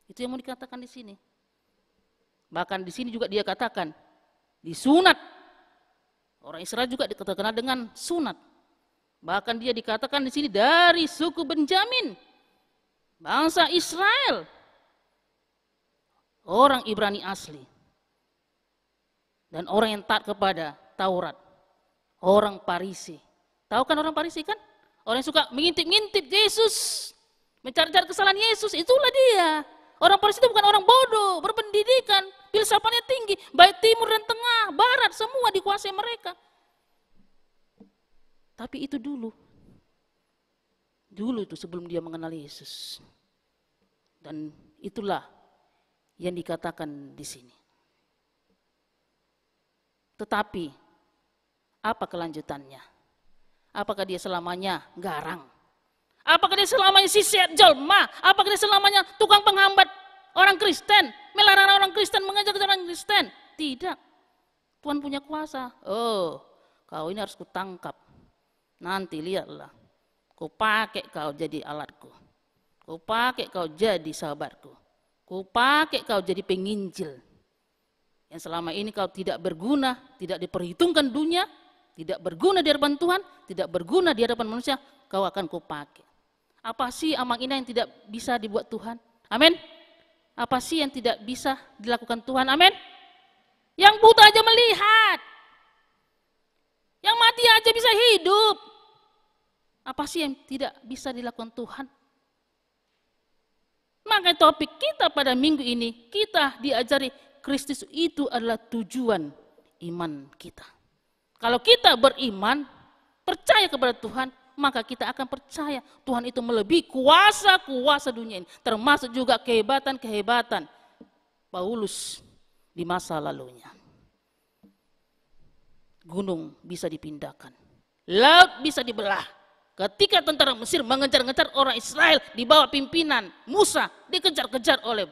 Itu yang mau dikatakan di sini. Bahkan di sini juga dia katakan disunat. Orang Israel juga terkenal dengan sunat. Bahkan dia dikatakan di sini dari suku Benjamin, bangsa Israel, orang Ibrani asli. dan orang yang taat kepada Taurat, orang Farisi. Tahu kan orang Farisi kan? Orang yang suka mengintip-ngintip Yesus, mencari-cari kesalahan Yesus, itulah dia. Orang Farisi itu bukan orang bodoh, berpendidikan, filsafatnya tinggi, baik timur dan tengah, barat, semua dikuasai mereka. Tapi itu dulu itu sebelum dia mengenal Yesus. Dan itulah yang dikatakan di sini. Tetapi apa kelanjutannya? Apakah dia selamanya garang? Apakah dia selamanya sisiat jelma? Apakah dia selamanya tukang penghambat orang Kristen? Melarang orang Kristen, mengajak orang Kristen? Tidak. Tuhan punya kuasa. Oh, kau ini harus kutangkap. Nanti lihatlah. Ku pakai kau jadi alatku. Ku pakai kau jadi sahabatku. Ku pakai kau jadi penginjil. Yang selama ini kau tidak berguna, tidak diperhitungkan dunia, tidak berguna di hadapan Tuhan, tidak berguna di hadapan manusia, kau akan kupakai. Apa sih amal indah yang tidak bisa dibuat Tuhan? Amin. Apa sih yang tidak bisa dilakukan Tuhan? Amin. Yang buta aja melihat. Yang mati aja bisa hidup. Apa sih yang tidak bisa dilakukan Tuhan? Maka topik kita pada minggu ini, kita diajari Kristus itu adalah tujuan iman kita. Kalau kita beriman, percaya kepada Tuhan, maka kita akan percaya Tuhan itu melebihi kuasa-kuasa dunia ini. Termasuk juga kehebatan-kehebatan Paulus di masa lalunya. Gunung bisa dipindahkan, laut bisa dibelah. Ketika tentara Mesir mengejar-ngejar orang Israel di bawah pimpinan Musa, dikejar-kejar oleh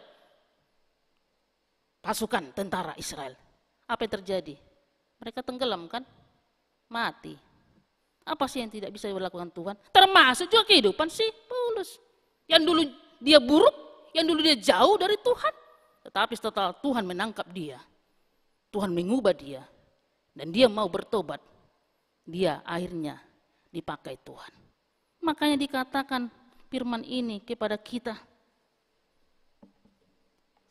pasukan tentara Israel. Apa yang terjadi? Mereka tenggelam kan? Mati. Apa sih yang tidak bisa dilakukan Tuhan? Termasuk juga kehidupan si Paulus. Yang dulu dia buruk, yang dulu dia jauh dari Tuhan. Tetapi setelah Tuhan menangkap dia, Tuhan mengubah dia, dan dia mau bertobat, dia akhirnya dipakai Tuhan. Makanya dikatakan firman ini kepada kita.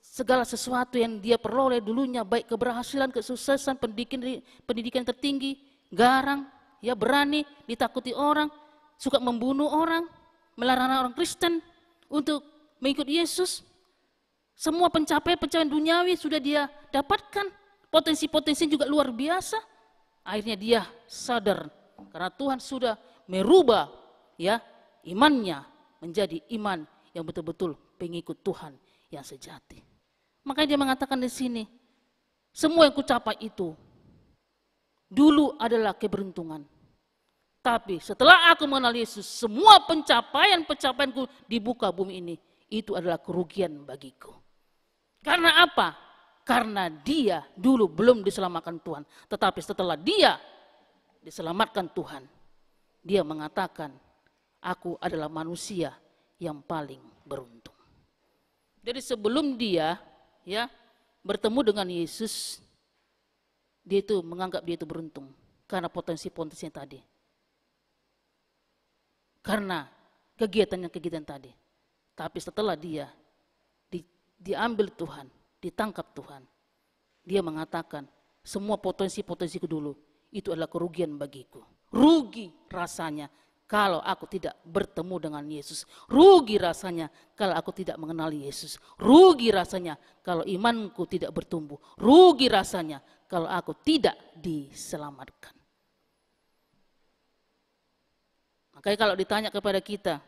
Segala sesuatu yang dia peroleh dulunya, baik keberhasilan, kesuksesan, pendidikan tertinggi, garang, ya berani, ditakuti orang, suka membunuh orang, melarang orang Kristen untuk mengikut Yesus. Semua pencapaian duniawi sudah dia dapatkan, potensi-potensi juga luar biasa. Akhirnya dia sadar karena Tuhan sudah merubah ya imannya menjadi iman yang betul-betul pengikut Tuhan yang sejati. Makanya dia mengatakan di sini, semua yang kucapai itu dulu adalah keberuntungan. Tapi setelah aku mengenal Yesus, semua pencapaianku di muka bumi ini, itu adalah kerugian bagiku. Karena apa? Karena dia dulu belum diselamatkan Tuhan. Tetapi setelah dia diselamatkan Tuhan, dia mengatakan, aku adalah manusia yang paling beruntung. Jadi sebelum dia ya bertemu dengan Yesus, dia itu menganggap dia itu beruntung karena potensi-potensinya tadi, karena kegiatan tadi. Tapi setelah dia diambil Tuhan, ditangkap Tuhan, dia mengatakan semua potensi-potensiku dulu itu adalah kerugian bagiku. Rugi rasanya kalau aku tidak bertemu dengan Yesus. Rugi rasanya kalau aku tidak mengenali Yesus. Rugi rasanya kalau imanku tidak bertumbuh. Rugi rasanya kalau aku tidak diselamatkan. Makanya kalau ditanya kepada kita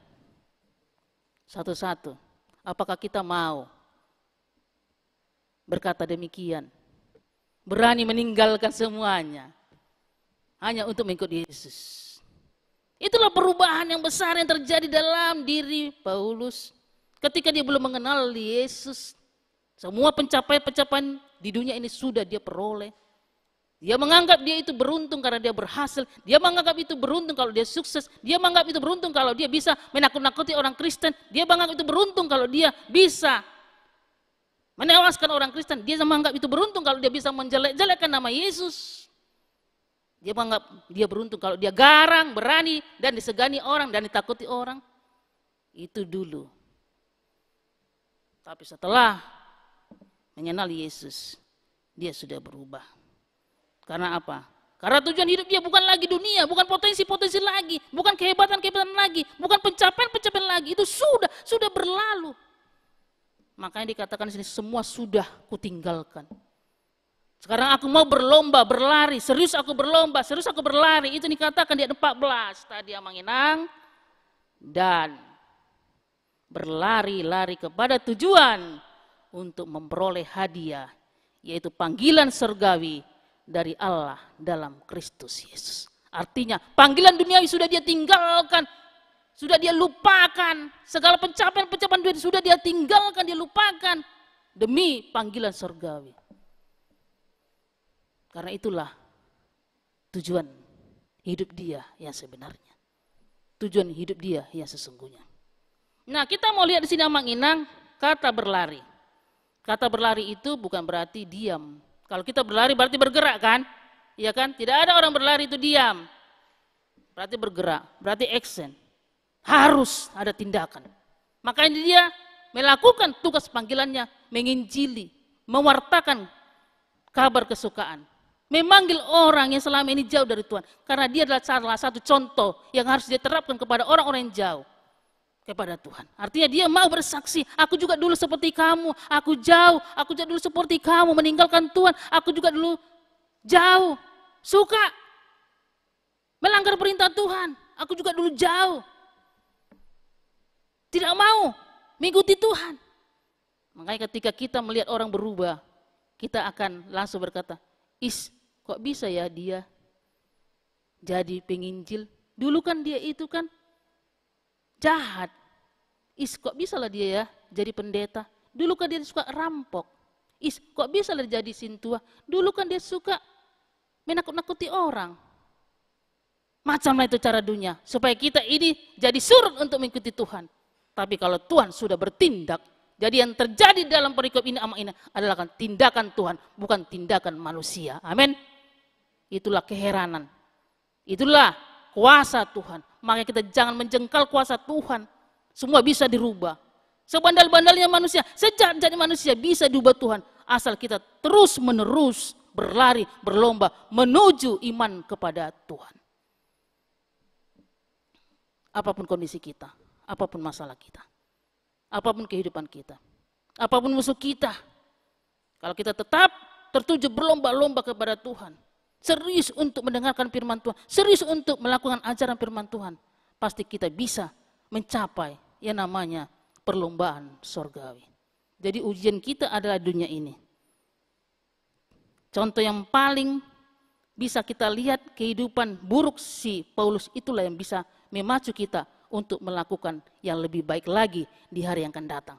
satu-satu, apakah kita mau berkata demikian? Berani meninggalkan semuanya hanya untuk mengikut Yesus. Itulah perubahan yang besar yang terjadi dalam diri Paulus. Ketika dia belum mengenal Yesus, semua pencapaian di dunia ini sudah dia peroleh. Dia menganggap dia itu beruntung karena dia berhasil. Dia menganggap itu beruntung kalau dia sukses. Dia menganggap itu beruntung kalau dia bisa menakut-nakuti orang Kristen. Dia menganggap itu beruntung kalau dia bisa menewaskan orang Kristen. Dia menganggap itu beruntung kalau dia bisa menjelek-jelekkan nama Yesus. Dia menganggap dia beruntung kalau dia garang, berani, dan disegani orang, dan ditakuti orang. Itu dulu. Tapi setelah mengenal Yesus, dia sudah berubah. Karena apa? Karena tujuan hidup dia bukan lagi dunia, bukan potensi-potensi lagi, bukan kehebatan-kehebatan lagi, bukan pencapaian-pencapaian lagi. Itu sudah berlalu. Makanya dikatakan di sini semua sudah kutinggalkan. Sekarang aku mau berlomba, berlari, serius aku berlomba, serius aku berlari. Itu dikatakan di ayat 14 tadi Amanginang. Dan berlari-lari kepada tujuan untuk memperoleh hadiah, yaitu panggilan surgawi dari Allah dalam Kristus Yesus. Artinya panggilan duniawi sudah dia tinggalkan, sudah dia lupakan. Segala pencapaian-pencapaian dunia sudah dia tinggalkan, dia lupakan demi panggilan surgawi. Karena itulah tujuan hidup dia yang sebenarnya. Tujuan hidup dia yang sesungguhnya. Nah, kita mau lihat di sini Amanginang kata berlari. Kata berlari itu bukan berarti diam. Kalau kita berlari berarti bergerak kan? Iya kan? Tidak ada orang berlari itu diam. Berarti bergerak, berarti action. Harus ada tindakan. Makanya dia melakukan tugas panggilannya, menginjili, mewartakan kabar kesukaan. Memanggil orang yang selama ini jauh dari Tuhan. Karena dia adalah salah satu contoh yang harus diterapkan kepada orang-orang yang jauh kepada Tuhan. Artinya dia mau bersaksi, aku juga dulu seperti kamu, aku jauh, aku juga dulu seperti kamu, meninggalkan Tuhan, aku juga dulu jauh, suka melanggar perintah Tuhan, aku juga dulu jauh, tidak mau mengikuti Tuhan. Makanya ketika kita melihat orang berubah, kita akan langsung berkata, kok bisa ya dia jadi penginjil, dulu kan dia itu kan jahat. Kok bisa lah dia ya jadi pendeta. Dulu kan dia suka rampok. Kok bisa lah jadi sintua. Dulu kan dia suka menakut-nakuti orang. Macamlah itu cara dunia. Supaya kita ini jadi surut untuk mengikuti Tuhan. Tapi kalau Tuhan sudah bertindak, jadi yang terjadi dalam perikop ini adalah tindakan Tuhan, bukan tindakan manusia. Amin. Itulah keheranan. Itulah kuasa Tuhan. Makanya kita jangan menjengkal kuasa Tuhan. Semua bisa dirubah. Sebandal-bandalnya manusia, sejahat-jahatnya manusia bisa diubah Tuhan. Asal kita terus menerus berlari, berlomba menuju iman kepada Tuhan. Apapun kondisi kita, apapun masalah kita, apapun kehidupan kita, apapun musuh kita. Kalau kita tetap tertuju berlomba-lomba kepada Tuhan, serius untuk mendengarkan firman Tuhan, serius untuk melakukan ajaran firman Tuhan, pasti kita bisa mencapai yang namanya perlombaan surgawi. Jadi ujian kita adalah dunia ini. Contoh yang paling bisa kita lihat kehidupan buruk si Paulus, itulah yang bisa memacu kita untuk melakukan yang lebih baik lagi di hari yang akan datang.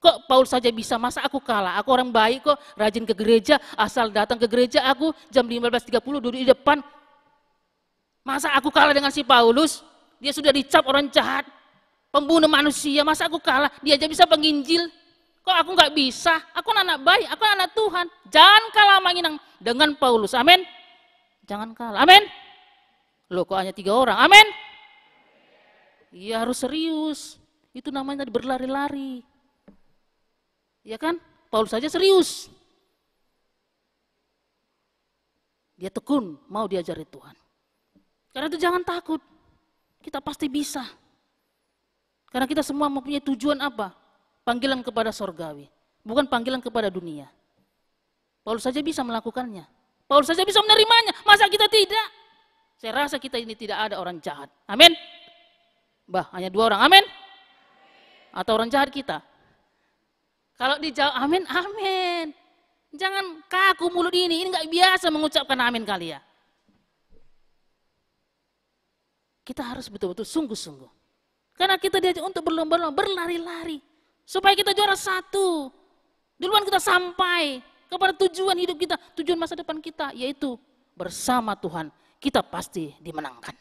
Kok Paulus saja bisa, masa aku kalah? Aku orang baik kok, rajin ke gereja, asal datang ke gereja aku jam 15.30 duduk di depan. Masa aku kalah dengan si Paulus? Dia sudah dicap orang jahat, pembunuh manusia, masa aku kalah? Dia aja bisa penginjil. Kok aku nggak bisa? Aku anak baik, aku anak Tuhan. Jangan kalah Amanginang dengan Paulus. Amin. Jangan kalah. Amin. Loh kok hanya 3 orang? Amin. Iya harus serius. Itu namanya tadi berlari-lari. Ya kan? Paulus saja serius. Dia tekun, mau diajari Tuhan. Karena itu jangan takut. Kita pasti bisa. Karena kita semua mempunyai tujuan apa? Panggilan kepada surgawi. Bukan panggilan kepada dunia. Paulus saja bisa melakukannya. Paulus saja bisa menerimanya. Masa kita tidak? Saya rasa kita ini tidak ada orang jahat. Amin. Hanya 2 orang. Amin. Atau orang jahat kita. Kalau dijawab amin, amin. Jangan kaku mulut ini nggak biasa mengucapkan amin kali ya. Kita harus betul-betul sungguh-sungguh. Karena kita diajak untuk berlomba-lomba, berlari-lari. Supaya kita juara 1. Duluan kita sampai kepada tujuan hidup kita, tujuan masa depan kita, yaitu bersama Tuhan. Kita pasti dimenangkan.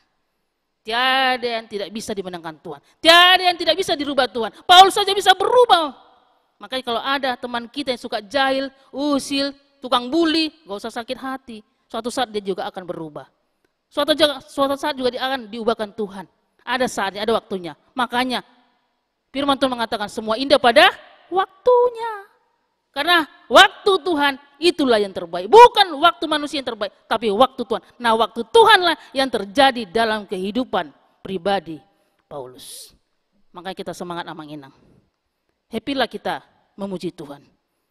Tiada yang tidak bisa dimenangkan Tuhan. Tiada yang tidak bisa dirubah Tuhan. Paulus saja bisa berubah. Makanya kalau ada teman kita yang suka jahil, usil, tukang bully, gak usah sakit hati. Suatu saat dia juga akan berubah. Suatu saat juga dia akan diubahkan Tuhan. Ada saatnya, ada waktunya. Makanya firman Tuhan mengatakan semua indah pada waktunya. Karena waktu Tuhan itulah yang terbaik. Bukan waktu manusia yang terbaik, tapi waktu Tuhan. Nah, waktu Tuhanlah yang terjadi dalam kehidupan pribadi Paulus. Makanya kita semangat amanginang. Happy-lah kita memuji Tuhan.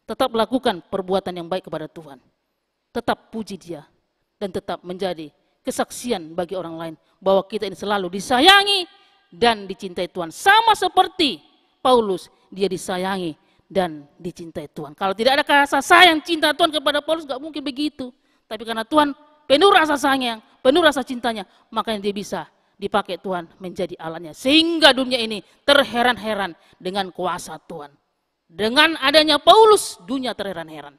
Tetap lakukan perbuatan yang baik kepada Tuhan. Tetap puji Dia. Dan tetap menjadi kesaksian bagi orang lain. Bahwa kita ini selalu disayangi dan dicintai Tuhan. Sama seperti Paulus, dia disayangi dan dicintai Tuhan. Kalau tidak ada rasa sayang, cinta Tuhan kepada Paulus, gak mungkin begitu. Tapi karena Tuhan penuh rasa sayang, penuh rasa cintanya, makanya dia bisa dipakai Tuhan menjadi alatnya. Sehingga dunia ini terheran-heran dengan kuasa Tuhan. Dengan adanya Paulus, dunia terheran-heran.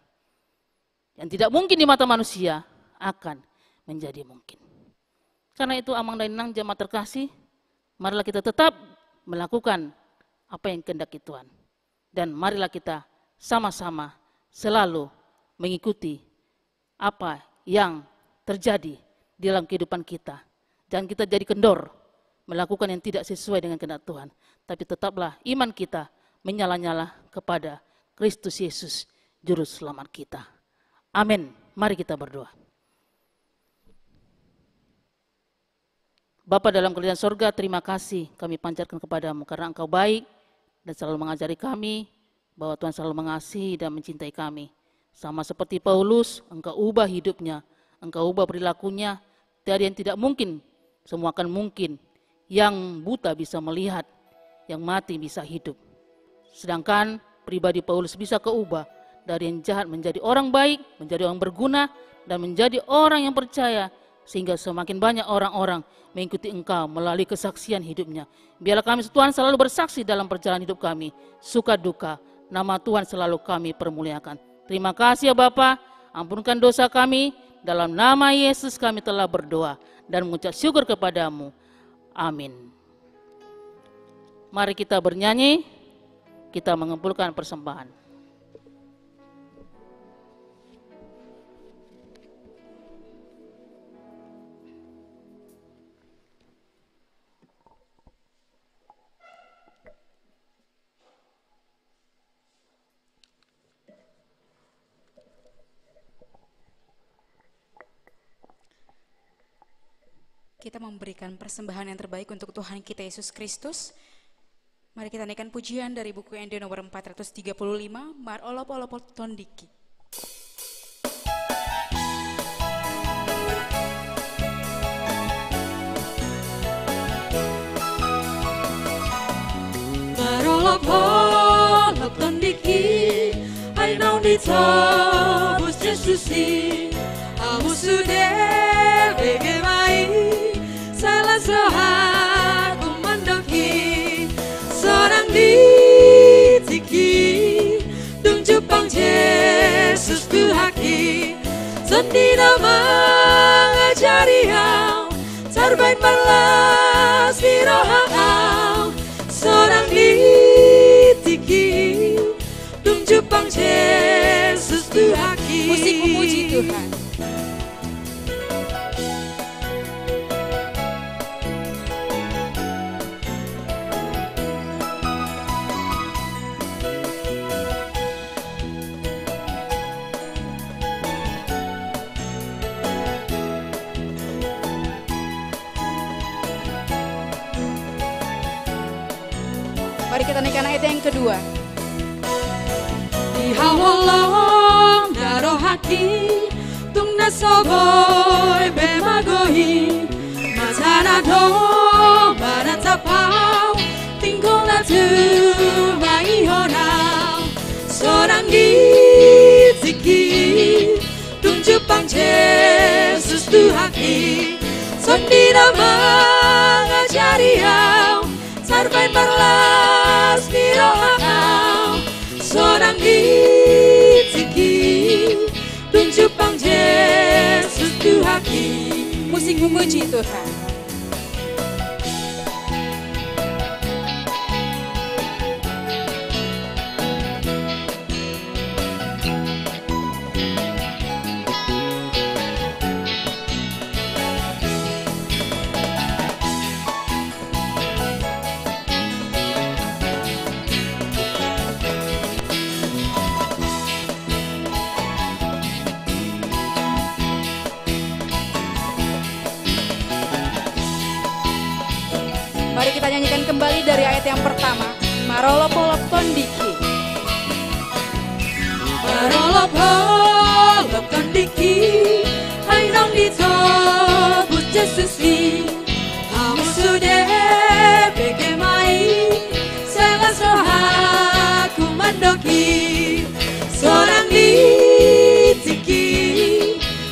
Yang tidak mungkin di mata manusia akan menjadi mungkin. Karena itu amang dan inang jemaat terkasih, marilah kita tetap melakukan apa yang kehendaki Tuhan. Dan marilah kita sama-sama selalu mengikuti apa yang terjadi di dalam kehidupan kita. Jangan kita jadi kendor, melakukan yang tidak sesuai dengan kehendak Tuhan. Tapi tetaplah iman kita menyala-nyala kepada Kristus Yesus, Juru Selamat kita. Amin. Mari kita berdoa. Bapa dalam kerajaan sorga, terima kasih kami panjatkan kepadamu karena Engkau baik dan selalu mengajari kami bahwa Tuhan selalu mengasihi dan mencintai kami. Sama seperti Paulus, Engkau ubah hidupnya, Engkau ubah perilakunya. Tiada yang tidak mungkin, semua akan mungkin. Yang buta bisa melihat, yang mati bisa hidup. Sedangkan pribadi Paulus bisa keubah dari yang jahat menjadi orang baik, menjadi orang berguna, dan menjadi orang yang percaya. Sehingga semakin banyak orang-orang mengikuti Engkau melalui kesaksian hidupnya. Biarlah kami Tuhan selalu bersaksi dalam perjalanan hidup kami. Suka duka, nama Tuhan selalu kami permuliakan. Terima kasih ya Bapa, ampunkan dosa kami. Dalam nama Yesus kami telah berdoa dan mengucap syukur kepadamu. Amin. Mari kita bernyanyi, kita mengumpulkan persembahan. Kita memberikan persembahan yang terbaik untuk Tuhan kita Yesus Kristus. Mari kita naikkan pujian dari buku ND nomor 435, Mar Olop Olop Tondiki. Mar Olop Olop Tondiki, ay nau di tabus Yesusi, amu sudah begemai. Salah sehaku mendoki seorang ditiki dung Jepang Yesus Tuhaki sendiri mengajari hau terbaik balas di rohau seorang ditiki dung Jepang Yesus Tuhaki. Musik memuji Tuhan. Mari kita naikkan ayat yang kedua. Di hawalong daro hati tung nasoboy bemagohi mazana do baratapau tingkol na tu mai honau seorang ditiki tung Jepang Yesus Tuhaki sendiri mengajari hau sarbain balas di rohau seorang ditiki dung Jepang Yesus Tuhaki. Musik memuji Tuhan. kita nyanyikan kembali dari ayat yang pertama. Marolopolop kondiki. Marolopolop kondiki, hai nong dito but Yesusi. Kamu sudah bagaimai, selas rohaku mandoki. Seorang ditiki,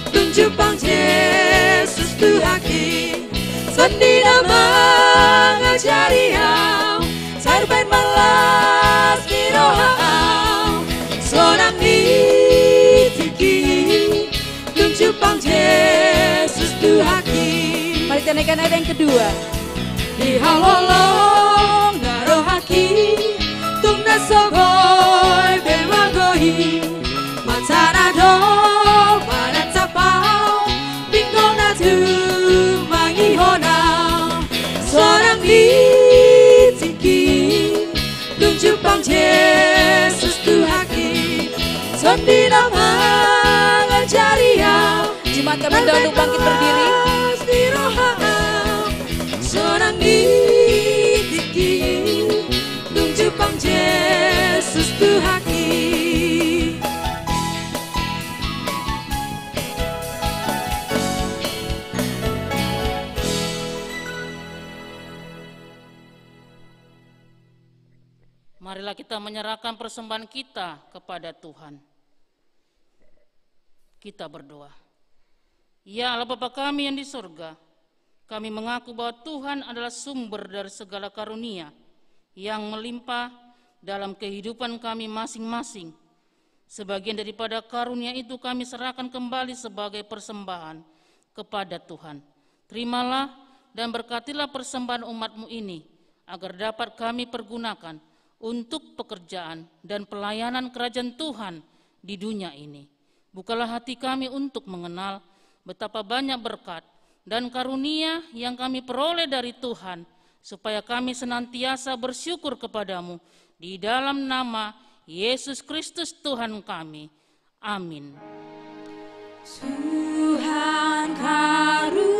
tunjuk bang Yesus Tuhaki. Sendiri mengajari hau, sarbain malas kirohau. Seorang ditiki, tunjuk bang Yesus Tuhaki. Mari kita naikkan ayat yang kedua. Di halolong narohaki, tung nasogoy bemagohi. Matana dong pada tapau, bingung natu mangihonau. Seorang ditiki, tunjuk bang Yesus Tuhaki. Sendiri mengajari hau, Jemaat kami undang untuk bangkit berdiri. Seorang ditiki, tunjuk bang Yesus Tuhaki. Marilah kita menyerahkan persembahan kita kepada Tuhan. Kita berdoa. Ya Allah Bapa kami yang di surga, kami mengaku bahwa Tuhan adalah sumber dari segala karunia yang melimpah dalam kehidupan kami masing-masing. Sebagian daripada karunia itu kami serahkan kembali sebagai persembahan kepada Tuhan. Terimalah dan berkatilah persembahan umat-Mu ini, agar dapat kami pergunakan untuk pekerjaan dan pelayanan kerajaan Tuhan di dunia ini. Bukalah hati kami untuk mengenal betapa banyak berkat dan karunia yang kami peroleh dari Tuhan, supaya kami senantiasa bersyukur kepadamu di dalam nama Yesus Kristus Tuhan kami. Amin. Tuhan karuniamu,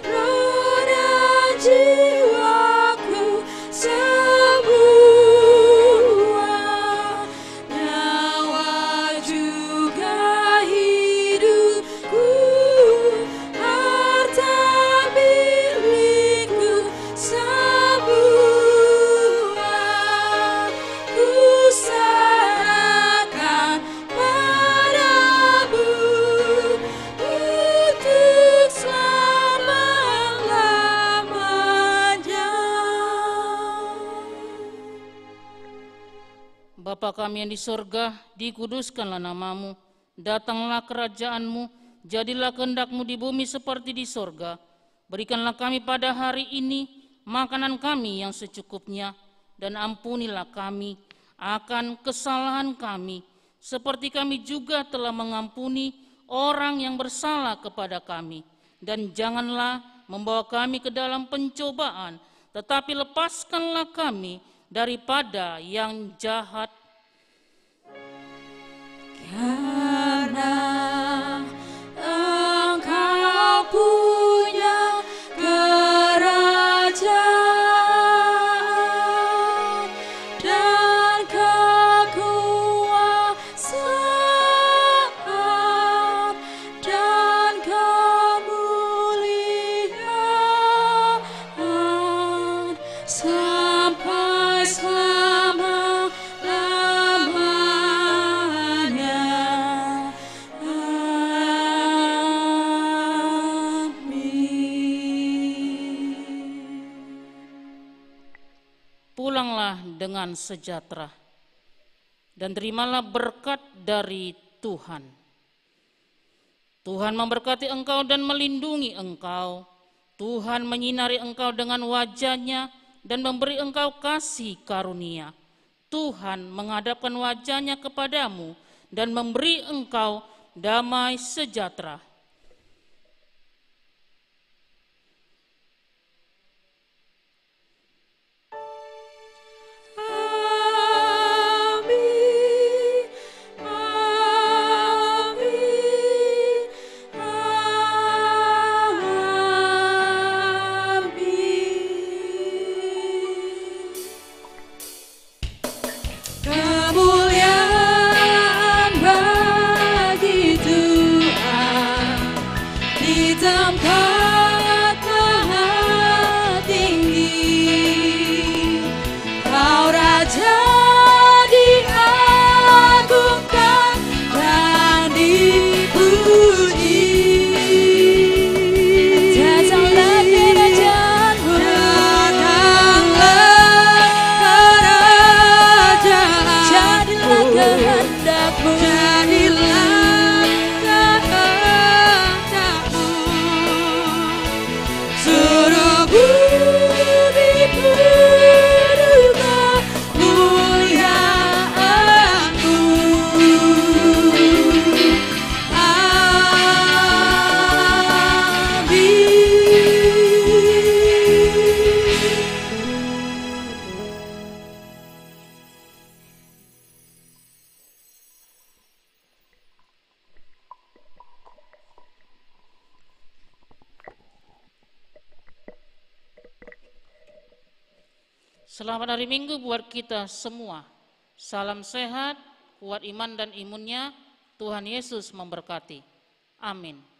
roh dan jiwaku semua, nyawa juga hidupku, harta milikku semua, ku serahkan padamu untuk selama-lamanya. Bapa kami yang di surga, dikuduskanlah namamu, datanglah kerajaanmu, jadilah kehendak-Mu di bumi seperti di surga. Berikanlah kami pada hari ini makanan kami yang secukupnya, dan ampunilah kami akan kesalahan kami, seperti kami juga telah mengampuni orang yang bersalah kepada kami. Dan janganlah membawa kami ke dalam pencobaan, tetapi lepaskanlah kami daripada yang jahat. Karena Engkau punya kerajaan dan kekuasaan dan kemuliaan sampai selama-lamanya. Pulanglah dengan sejahtera dan terimalah berkat dari Tuhan. Tuhan memberkati engkau dan melindungi engkau. Tuhan menyinari engkau dengan wajah-Nya dan memberi engkau kasih karunia. Tuhan menghadapkan wajah-Nya kepadamu dan memberi engkau damai sejahtera. Amin, amin, Raja diagungkan dan dipuji. Datanglah kerajaanmu, jadilah kehendakmu, suruh bumi penuh kemuliaanmu. Selamat hari Minggu buat kita semua. Salam sehat, kuat iman dan imunnya. Tuhan Yesus memberkati. Amin.